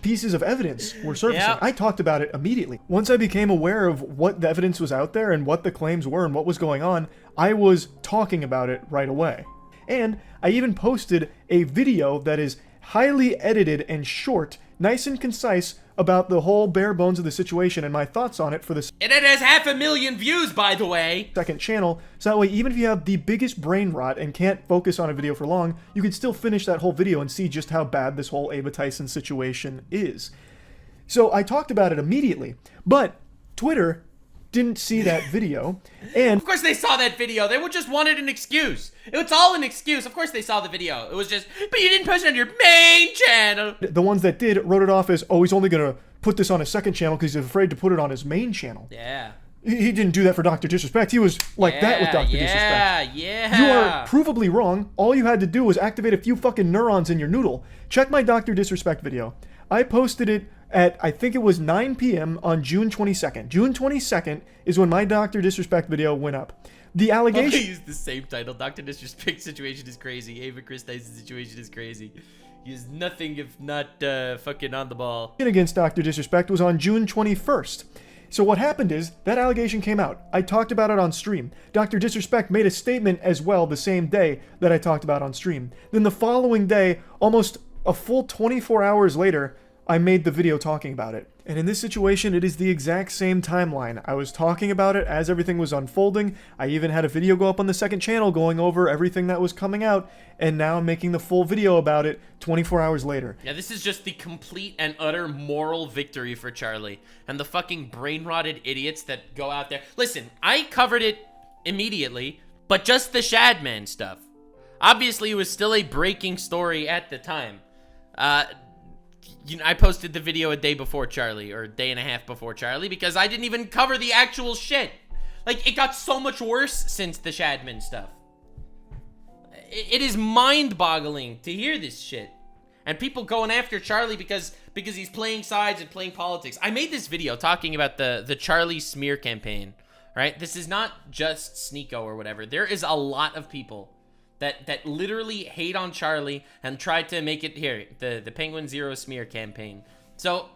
S2: Pieces of evidence were surfacing.
S1: Yep.
S2: I talked about it immediately. Once I became aware of what the evidence was out there and what the claims were and what was going on, I was talking about it right away. And I even posted a video that is highly edited and short, nice and concise, about the whole bare bones of the situation and my thoughts on it for the...
S1: And it has 500,000 views, by the way!
S2: ...second channel, so that way even if you have the biggest brain rot and can't focus on a video for long, you can still finish that whole video and see just how bad this whole Ava Tyson situation is. So I talked about it immediately, but Twitter didn't see that video, and...
S1: Of course they saw that video, they just wanted an excuse. It's all an excuse, of course they saw the video. It was just, but you didn't post it on your main channel.
S2: The ones that did wrote it off as, oh, he's only gonna put this on his second channel because he's afraid to put it on his main channel.
S1: Yeah.
S2: He didn't do that for Dr. Disrespect. He was like that with Dr. Disrespect.
S1: Yeah.
S2: You are provably wrong. All you had to do was activate a few fucking neurons in your noodle. Check my Dr. Disrespect video. I posted it at, I think it was 9 p.m. on June 22nd. June 22nd is when my Dr. Disrespect video went up. The allegation...
S1: I used the same title. Dr. Disrespect situation is crazy. Ava Kris Tyson situation is crazy. He is nothing if not fucking on the ball.
S2: ...against Dr. Disrespect was on June 21st. So what happened is, that allegation came out. I talked about it on stream. Dr. Disrespect made a statement as well the same day that I talked about on stream. Then the following day, almost a full 24 hours later, I made the video talking about it. And in this situation, it is the exact same timeline. I was talking about it as everything was unfolding. I even had a video go up on the second channel going over everything that was coming out. And now I'm making the full video about it 24 hours later.
S1: Yeah, this is just the complete and utter moral victory for Charlie. And the fucking brain-rotted idiots that go out there. Listen, I covered it immediately, but just the Shadman stuff. Obviously, it was still a breaking story at the time. You know, I posted the video a day before Charlie, or a day and a half before Charlie, because I didn't even cover the actual shit. Like, it got so much worse since the Shadman stuff. It is mind-boggling to hear this shit. And people going after Charlie because he's playing sides and playing politics. I made this video talking about the Charlie smear campaign, right? This is not just Sneako or whatever. There is a lot of people that literally hate on Charlie and tried to make it here, the Penguinz0 smear campaign. So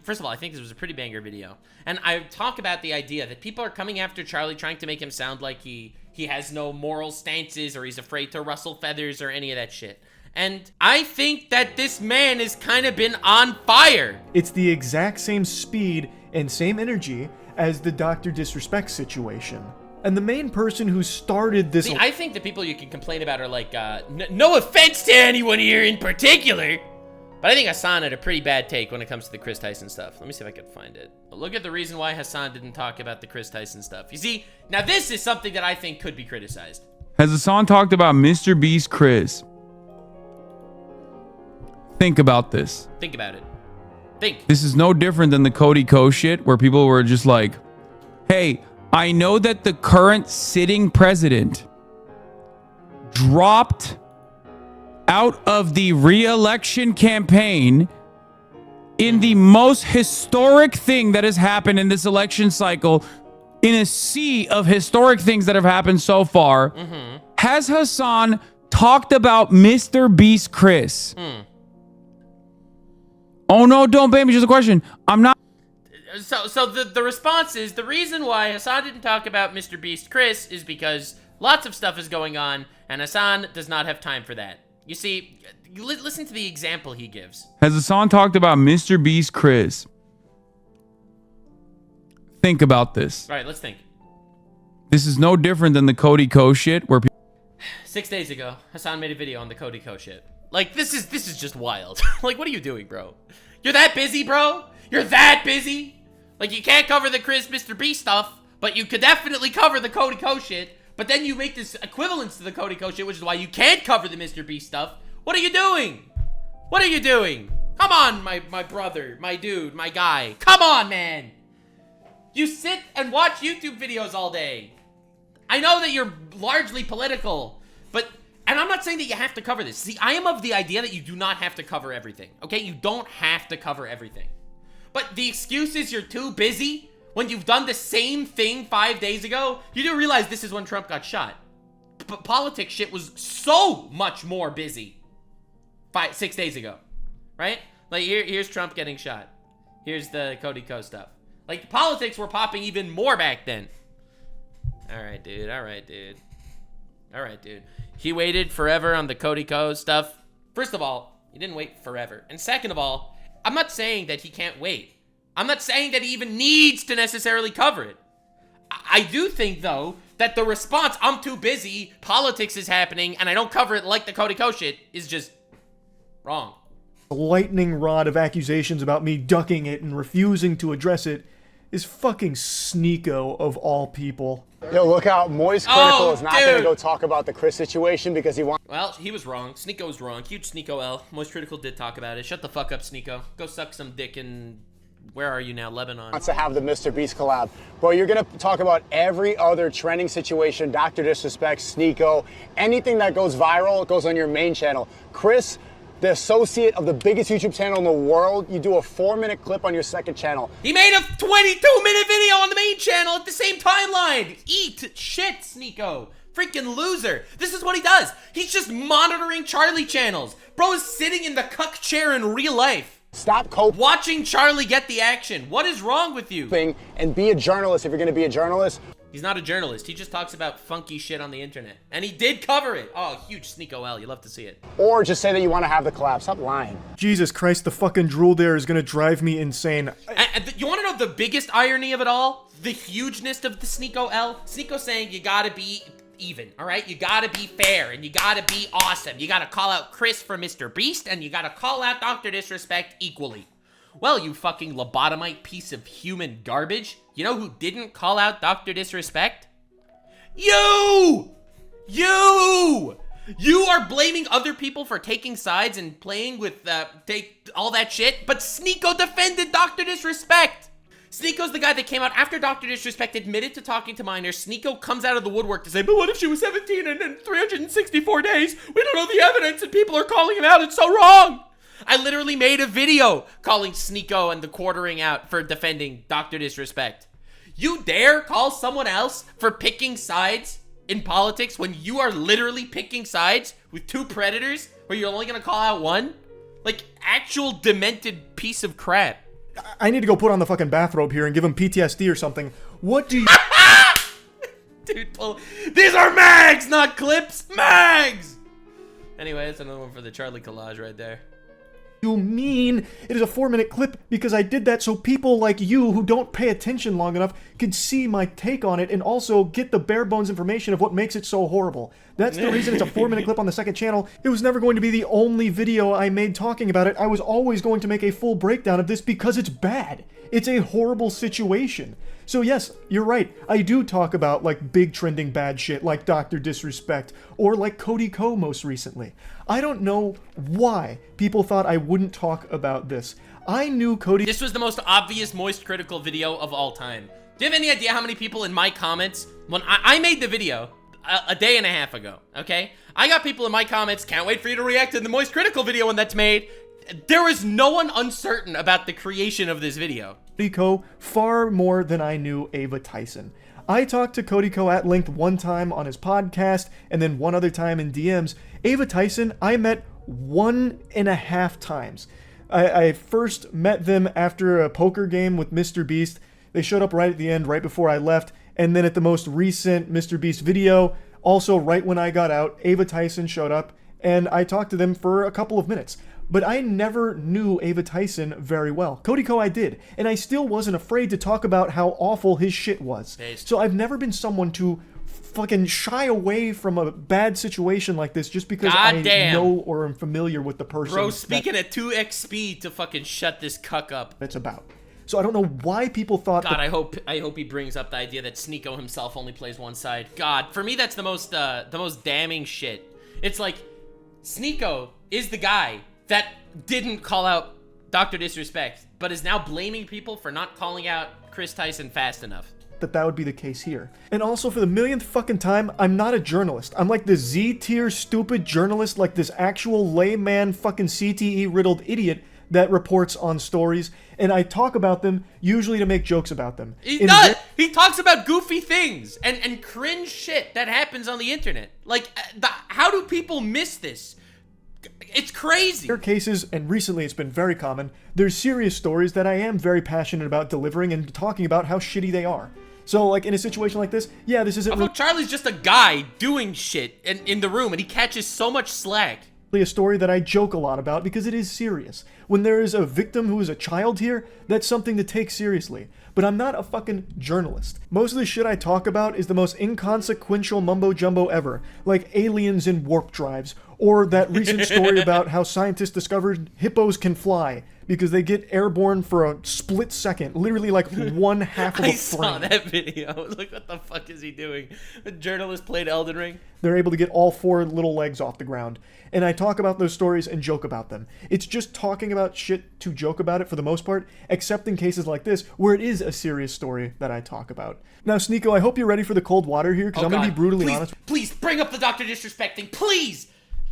S1: first of all, I think this was a pretty banger video. And I talk about the idea that people are coming after Charlie, trying to make him sound like he has no moral stances or he's afraid to rustle feathers or any of that shit. And I think that this man has kind of been on fire.
S2: It's the exact same speed and same energy as the Dr. Disrespect situation. And the main person who started this...
S1: See, I think the people you can complain about are like, no offense to anyone here in particular, but I think Hassan had a pretty bad take when it comes to the Kris Tyson stuff. Let me see if I can find it. But look at the reason why Hassan didn't talk about the Kris Tyson stuff. You see, now this is something that I think could be criticized.
S5: Has Hassan talked about MrBeast Kris? Think about this.
S1: Think about it. Think.
S5: This is no different than the Cody Co shit where people were just like, hey, I know that the current sitting president dropped out of the re-election campaign in the most historic thing that has happened in this election cycle, in a sea of historic things that have happened so far. Has Hassan talked about MrBeast Kris? Oh no, don't bait me, just a question. I'm not.
S1: So the response is, the reason why Hassan didn't talk about MrBeast Kris is because lots of stuff is going on, and Hassan does not have time for that. You see, listen to the example he gives.
S5: Has Hassan talked about MrBeast Kris? Think about this.
S1: All right, let's think.
S5: This is no different than the Cody Co shit where
S1: 6 days ago, Hassan made a video on the Cody Co shit. Like, this is just wild. Like, what are you doing, bro? You're that busy, bro? You're that busy? Like, you can't cover the MrBeast stuff, but you could definitely cover the Cody Co shit. But then you make this equivalence to the Cody Co shit, which is why you can't cover the MrBeast stuff. What are you doing? What are you doing? Come on, my brother, my dude, my guy. Come on, man. You sit and watch YouTube videos all day. I know that you're largely political, but... And I'm not saying that you have to cover this. See, I am of the idea that you do not have to cover everything, okay? You don't have to cover everything. But the excuse is you're too busy when you've done the same thing 5 days ago. You do realize this is when Trump got shot. But politics shit was so much more busy 6 days ago, right? Like, here's Trump getting shot. Here's the Cody Co stuff. Like, politics were popping even more back then. All right, dude. All right, dude. All right, dude. He waited forever on the Cody Co stuff. First of all, he didn't wait forever. And second of all, I'm not saying that he can't wait. I'm not saying that he even needs to necessarily cover it. I do think, though, that the response, I'm too busy, politics is happening, and I don't cover it like the Cody Co shit, is just wrong.
S2: A lightning rod of accusations about me ducking it and refusing to address it is fucking Sneako of all people.
S6: Yo, look out, Moist Critical is not going to go talk about the Kris situation because he wants...
S1: Well, he was wrong. Sneako was wrong. Huge Sneako L. Moist Critical did talk about it. Shut the fuck up, Sneako. Go suck some dick in where are you now, Lebanon?
S6: Wants to have the MrBeast collab. Bro, you're gonna talk about every other trending situation, Dr. Disrespect, Sneako, anything that goes viral goes on your main channel. Kris, the associate of the biggest YouTube channel in the world, you do a 4-minute clip on your second channel.
S1: He made a 22-minute video on the main channel at the same timeline. Eat shit, Sneako. Freaking loser. This is what he does. He's just monitoring Charlie channels. Bro is sitting in the cuck chair in real life.
S6: Stop coping.
S1: Watching Charlie get the action. What is wrong with you?
S6: And be a journalist if you're gonna be a journalist.
S1: He's not a journalist. He just talks about funky shit on the internet. And he did cover it. Oh, huge Sneako L. You love to see it.
S6: Or just say that you want to have the collab. Stop lying.
S2: Jesus Christ, the fucking drool there is gonna drive me insane.
S1: And you want to know the biggest irony of it all? The hugeness of the Sneako L? Sneako saying you gotta be even, all right? You gotta be fair, and you gotta be awesome. You gotta call out Kris for MrBeast, and you gotta call out Dr. Disrespect equally. Well, you fucking lobotomite piece of human garbage. You know who didn't call out Dr. Disrespect? You! You! You are blaming other people for taking sides and playing with, take all that shit, but Sneako defended Dr. Disrespect! Sneako's the guy that came out after Dr. Disrespect admitted to talking to minors. Sneako comes out of the woodwork to say, but what if she was 17 and in 364 days? We don't know the evidence and people are calling him out. It's so wrong. I literally made a video calling Sneako and the quartering out for defending Dr. Disrespect. You dare call someone else for picking sides in politics when you are literally picking sides with two predators where you're only gonna call out one? Like, actual demented piece of crap.
S2: I need to go put on the fucking bathrobe here and give him PTSD or something. What do you...
S1: Dude, these are mags, not clips. Mags! Anyway, that's another one for the Charlie collage right there.
S2: You mean it is a 4-minute clip because I did that so people like you who don't pay attention long enough could see my take on it and also get the bare bones information of what makes it so horrible. That's the reason it's a 4-minute clip on the second channel. It was never going to be the only video I made talking about it. I was always going to make a full breakdown of this because it's bad. It's a horrible situation. So yes, you're right. I do talk about like big trending bad shit like Dr. Disrespect or like Cody Ko most recently. I don't know why people thought I wouldn't talk about this. I knew Cody...
S1: This was the most obvious moist critical video of all time. Do you have any idea how many people in my comments, when I made the video a day and a half ago, okay? I got people in my comments, can't wait for you to react to the moist critical video when that's made. There was no one uncertain about the creation of this video.
S2: Cody Ko far more than I knew Ava Tyson. I talked to Cody Ko at length one time on his podcast and then one other time in DMs. Ava Tyson, I met 1.5 times. I first met them after a poker game with MrBeast. They showed up right at the end, right before I left. And then at the most recent MrBeast video, also right when I got out, Ava Tyson showed up and I talked to them for a couple of minutes. But I never knew Ava Tyson very well. Cody Ko I did, and I still wasn't afraid to talk about how awful his shit was. So I've never been someone to fucking shy away from a bad situation like this just because I know or am familiar with the person.
S1: Bro, speaking at 2xp to fucking shut this cuck up.
S2: It's about. So I don't know why people thought.
S1: God, I hope he brings up the idea that Sneako himself only plays one side. God, for me that's the most damning shit. It's like Sneako is the guy that didn't call out Dr. Disrespect, but is now blaming people for not calling out Kris Tyson fast enough.
S2: That would be the case here. And also for the millionth fucking time, I'm not a journalist. I'm like the Z-tier stupid journalist, like this actual layman fucking CTE riddled idiot that reports on stories, and I talk about them usually to make jokes about them.
S1: He does! He talks about goofy things and cringe shit that happens on the internet. Like, how do people miss this? It's crazy.
S2: There are cases, and recently it's been very common, there's serious stories that I am very passionate about delivering and talking about how shitty they are. So, like, in a situation like this, yeah, this isn't...
S1: Although Charlie's just a guy doing shit in the room, and he catches so much slack.
S2: A story that I joke a lot about because it is serious. When there is a victim who is a child here, that's something to take seriously. But I'm not a fucking journalist. Most of the shit I talk about is the most inconsequential mumbo-jumbo ever, like aliens in warp drives, Or that recent story about how scientists discovered hippos can fly because they get airborne for a split second, literally like one half of a frame.
S1: I saw that video. Look, what the fuck is he doing? A journalist played Elden Ring.
S2: They're able to get all 4 little legs off the ground. And I talk about those stories and joke about them. It's just talking about shit to joke about it for the most part, except in cases like this, where it is a serious story that I talk about. Now, Sneako, I hope you're ready for the cold water here, because I'm going to be brutally honest.
S1: Please, bring up the Dr. Disrespecting, please!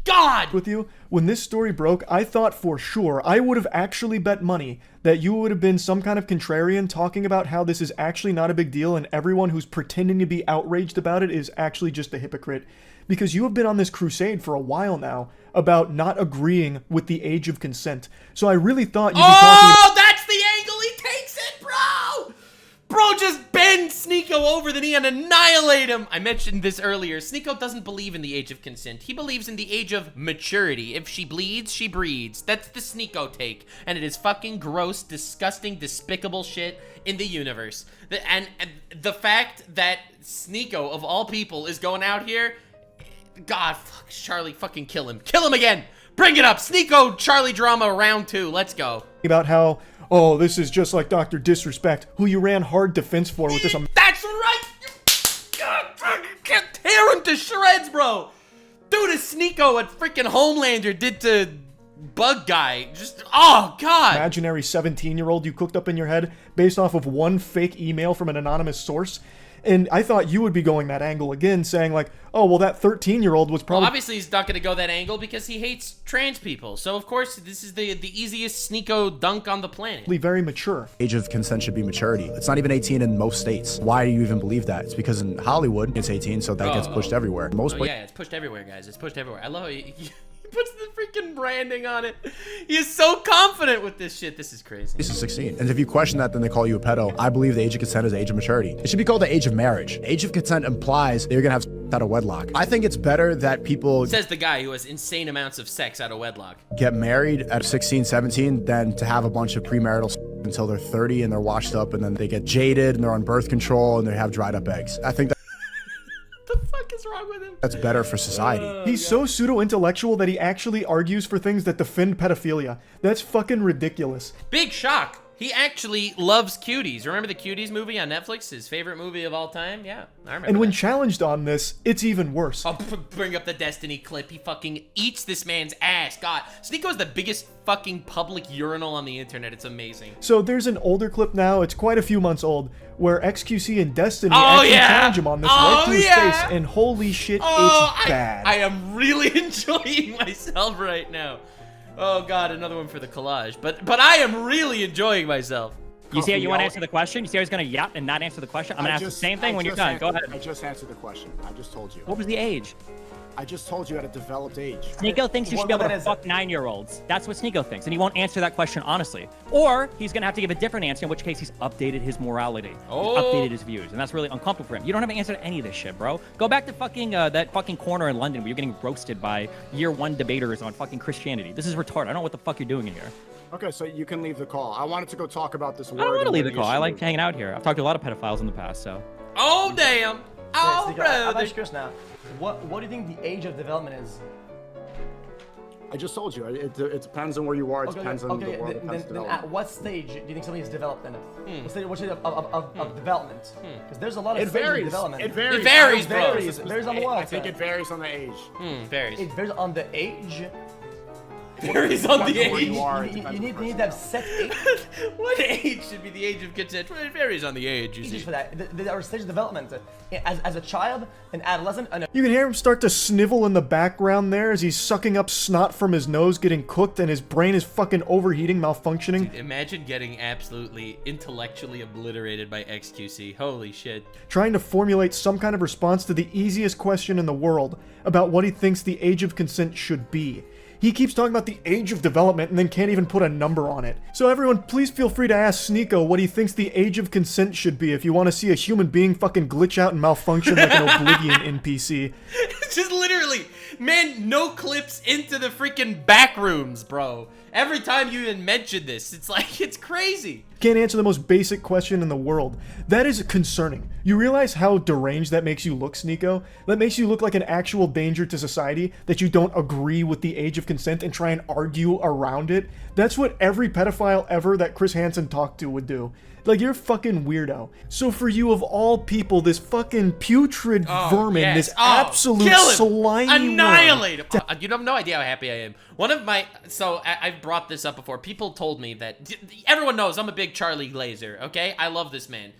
S1: God!
S2: With you, when this story broke, I thought for sure I would have actually bet money that you would have been some kind of contrarian talking about how this is actually not a big deal and everyone who's pretending to be outraged about it is actually just a hypocrite. Because you have been on this crusade for a while now about not agreeing with the age of consent. So I really thought you'd be talking about—
S1: Oh, that's the angle he takes it, bro! Bro just bends Sneako over the knee and annihilate him. I mentioned this earlier. Sneako doesn't believe in the age of consent. He believes in the age of maturity. If she bleeds, she breeds. That's the Sneako take. And it is fucking gross, disgusting, despicable shit in the universe. And the fact that Sneako, of all people, is going out here... God, fuck, Charlie, fucking kill him. Kill him again! Bring it up! Sneako, Charlie drama, round 2. Let's go.
S2: About how, oh, this is just like Dr. Disrespect, who you ran hard defense for with this—
S1: That's right! God, can't tear him to shreds, bro! Do to Sneako what freaking Homelander did to Bug Guy. Just, oh, God!
S2: Imaginary 17-year-old you cooked up in your head based off of one fake email from an anonymous source. And I thought you would be going that angle again, saying like, oh, well, that 13-year-old was probably—
S1: Well, obviously he's not going to go that angle because he hates trans people. So, of course, this is the easiest Sneako dunk on the planet.
S2: Very mature.
S7: Age of consent should be maturity. It's not even 18 in most states. Why do you even believe that? It's because in Hollywood, it's 18, so that gets pushed everywhere.
S1: Yeah, it's pushed everywhere, guys. It's pushed everywhere. I love how he puts the freaking branding on it. He is so confident with this shit. This is crazy.
S7: This is 16. And if you question that, then they call you a pedo. I believe the age of consent is the age of maturity. It should be called the age of marriage. Age of consent implies that you're gonna have out of wedlock. I think it's better that people—
S1: Says the guy who has insane amounts of sex out of wedlock.
S7: Get married at 16, 17 than to have a bunch of premarital until they're 30 and they're washed up and then they get jaded and they're on birth control and they have dried up eggs. I think that—
S1: What the fuck is wrong with him?
S7: That's better for society.
S2: He's so pseudo-intellectual that he actually argues for things that defend pedophilia. That's fucking ridiculous.
S1: Big shock. He actually loves Cuties. Remember the Cuties movie on Netflix? His favorite movie of all time? Yeah, I remember.
S2: And when challenged on this, it's even worse.
S1: I'll bring up the Destiny clip. He fucking eats this man's ass. God, Sneako is the biggest fucking public urinal on the internet. It's amazing.
S2: So there's an older clip now, it's quite a few months old, where XQC and Destiny actually challenge him on this right to his face, and holy shit, it's bad.
S1: I am really enjoying myself right now. Oh God, another one for the collage. But I am really enjoying myself.
S8: You see how you want to answer the question? You see how he's going to yap and not answer the question? I'm going to ask the same thing when you're done. Go ahead.
S6: I just answered the question. I just told you.
S8: What was the age?
S6: I just told you at a developed age.
S8: Sneako thinks you should be able to fuck 9-year-olds. That's what Sneako thinks, and he won't answer that question honestly. Or he's gonna have to give a different answer, in which case he's updated his morality, he's updated his views, and that's really uncomfortable for him. You don't have an answer to any of this shit, bro. Go back to fucking that fucking corner in London where you're getting roasted by year 1 debaters on fucking Christianity. This is retarded. I don't know what the fuck you're doing in here.
S6: Okay, so you can leave the call. I wanted to go talk about this word.
S8: I don't want to leave the call. I like hanging out here. I've talked to a lot of pedophiles in the past, so.
S1: Oh damn! Oh,
S9: bro. I'm actually curious now. What do you think the age of development is?
S6: I just told you. It depends on where you are. It depends on the world.
S9: Then at what stage do you think something is developed in it? What stage of development? Because there's a lot of stages of development.
S6: It varies.
S1: It varies, bro.
S9: It varies on what?
S6: I think it varies on the age.
S1: Varies.
S9: It varies on the age.
S1: Varies on the age.
S9: You need to have set age.
S1: What age should be the age of consent? Well, it varies on the age, you see.
S9: For that. There are stages of development. As a child, an adolescent,
S2: You can hear him start to snivel in the background there as he's sucking up snot from his nose, getting cooked, and his brain is fucking overheating, malfunctioning.
S1: Dude, imagine getting absolutely intellectually obliterated by XQC. Holy shit.
S2: Trying to formulate some kind of response to the easiest question in the world about what he thinks the age of consent should be. He keeps talking about the age of development and then can't even put a number on it. So everyone, please feel free to ask Sneako what he thinks the age of consent should be if you want to see a human being fucking glitch out and malfunction like an Oblivion NPC.
S1: It's just literally, man, no clips into the freaking back rooms, bro. Every time you even mention this, it's like, it's crazy.
S2: can't answer the most basic question in the world. That is concerning. You realize how deranged that makes you look, Sneako? That makes you look like an actual danger to society, that you don't agree with the age of consent and try and argue around it. That's what every pedophile ever that Chris Hansen talked to would do. Like, you're a fucking weirdo. So for you, of all people, this fucking putrid vermin, this absolute slimy
S1: annihilate him. You have no idea how happy I am. One of my, so I've brought this up before. People told me that, everyone knows I'm a big Charlie Glazer, okay? I love this man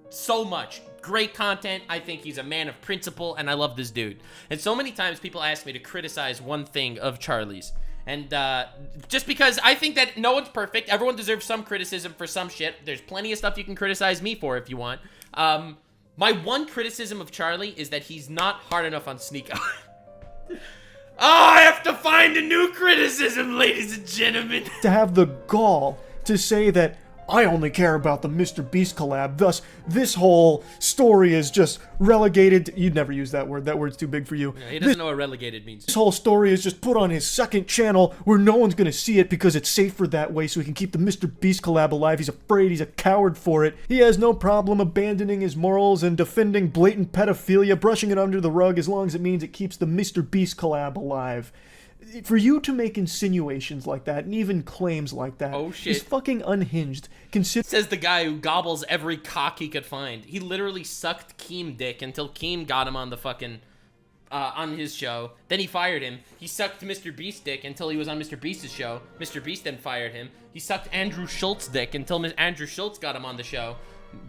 S1: so much. Great content. I think he's a man of principle, and I love this dude. And so many times people ask me to criticize one thing of Charlie's. And just because I think that no one's perfect, everyone deserves some criticism for some shit. There's plenty of stuff you can criticize me for if you want. My one criticism of Charlie is that he's not hard enough on Sneako. I have to find a new criticism, ladies and gentlemen.
S2: To have the gall to say that I only care about the MrBeast collab, thus this whole story is just relegated to, you'd never use that word, that word's too big for you.
S1: Yeah, he doesn't know what relegated means.
S2: This whole story is just put on his second channel where no one's gonna see it because it's safer that way so he can keep the MrBeast collab alive. He's afraid, he's a coward for it. He has no problem abandoning his morals and defending blatant pedophilia, brushing it under the rug as long as it means it keeps the MrBeast collab alive. For you to make insinuations like that and even claims like that is fucking unhinged.
S1: Says the guy who gobbles every cock he could find. He literally sucked Keem dick until Keem got him on the fucking on his show. Then he fired him. He sucked MrBeast dick until he was on MrBeast's show. MrBeast then fired him. He sucked Andrew Schultz dick until Andrew Schultz got him on the show.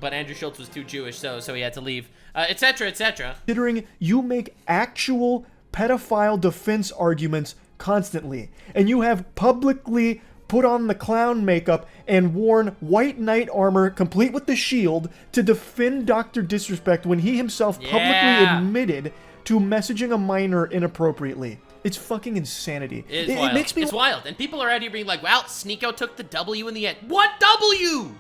S1: But Andrew Schultz was too Jewish, so he had to leave, etc., etc.
S2: Considering you make actual pedophile defense arguments constantly, and you have publicly put on the clown makeup and worn white knight armor complete with the shield to defend Dr. Disrespect when he himself publicly admitted to messaging a minor inappropriately. It's fucking insanity.
S1: It makes me... It's wild. And people are out here being like, well, Sneako took the W in the end. What W?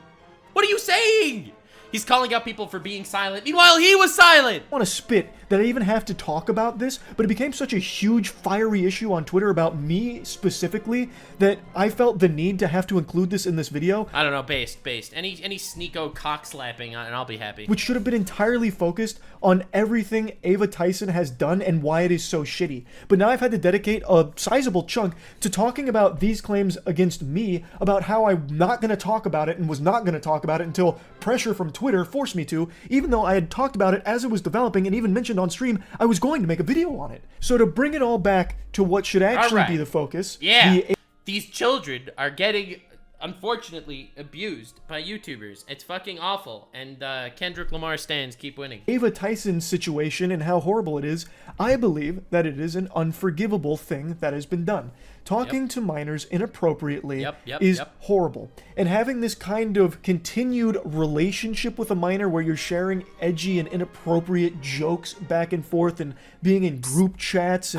S1: What are you saying? He's calling out people for being silent. Meanwhile, he was silent.
S2: I want to spit that I even have to talk about this, but it became such a huge, fiery issue on Twitter about me specifically that I felt the need to have to include this in this video.
S1: I don't know, based. Any Sneako cock slapping, and I'll be happy.
S2: Which should have been entirely focused on everything Ava Tyson has done and why it is so shitty. But now I've had to dedicate a sizable chunk to talking about these claims against me, about how I'm not going to talk about it and was not going to talk about it until pressure from Twitter forced me to, even though I had talked about it as it was developing and even mentioned on stream I was going to make a video on it. So to bring it all back to what should actually be the focus.
S1: Yeah, these children are getting, unfortunately, abused by YouTubers. It's fucking awful, and Kendrick Lamar stans keep winning.
S2: Ava Tyson's situation and how horrible it is, I believe that it is an unforgivable thing that has been done. Talking to minors inappropriately is horrible. And having this kind of continued relationship with a minor where you're sharing edgy and inappropriate jokes back and forth and being in group chats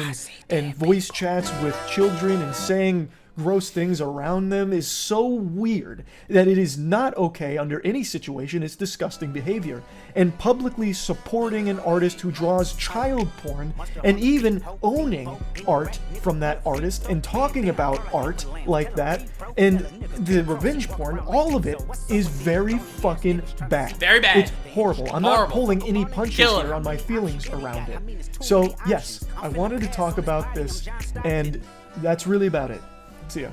S2: and voice chats with children and saying gross things around them is so weird that it is not okay under any situation. It's disgusting behavior. And publicly supporting an artist who draws child porn and even owning art from that artist and talking about art like that and the revenge porn, all of it is very fucking bad.
S1: Very bad.
S2: It's horrible. I'm not pulling any punches here on my feelings around it. So yes, I wanted to talk about this, and that's really about it. See ya.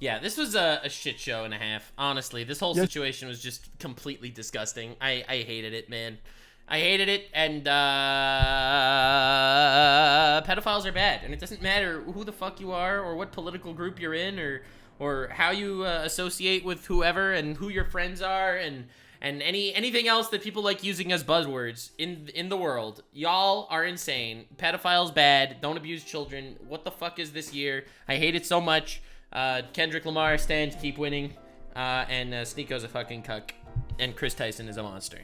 S1: Yeah, this was a shit show and a half. Honestly, this whole situation was just completely disgusting. I hated it, man. I hated it, and pedophiles are bad, and it doesn't matter who the fuck you are or what political group you're in or how you associate with whoever and who your friends are and anything else that people like using as buzzwords in the world. Y'all are insane. Pedophiles bad. Don't abuse children. What the fuck is this year? I hate it so much. Kendrick Lamar stands keep winning. And Sneako's a fucking cuck. And Kris Tyson is a monster.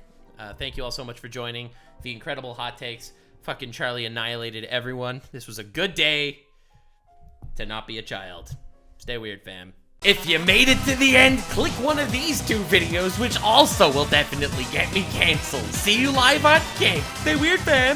S1: Thank you all so much for joining. The incredible hot takes. Fucking Charlie annihilated everyone. This was a good day to not be a child. Stay weird, fam. If you made it to the end, click one of these two videos, which also will definitely get me canceled. See you live on King. Stay weird, fam.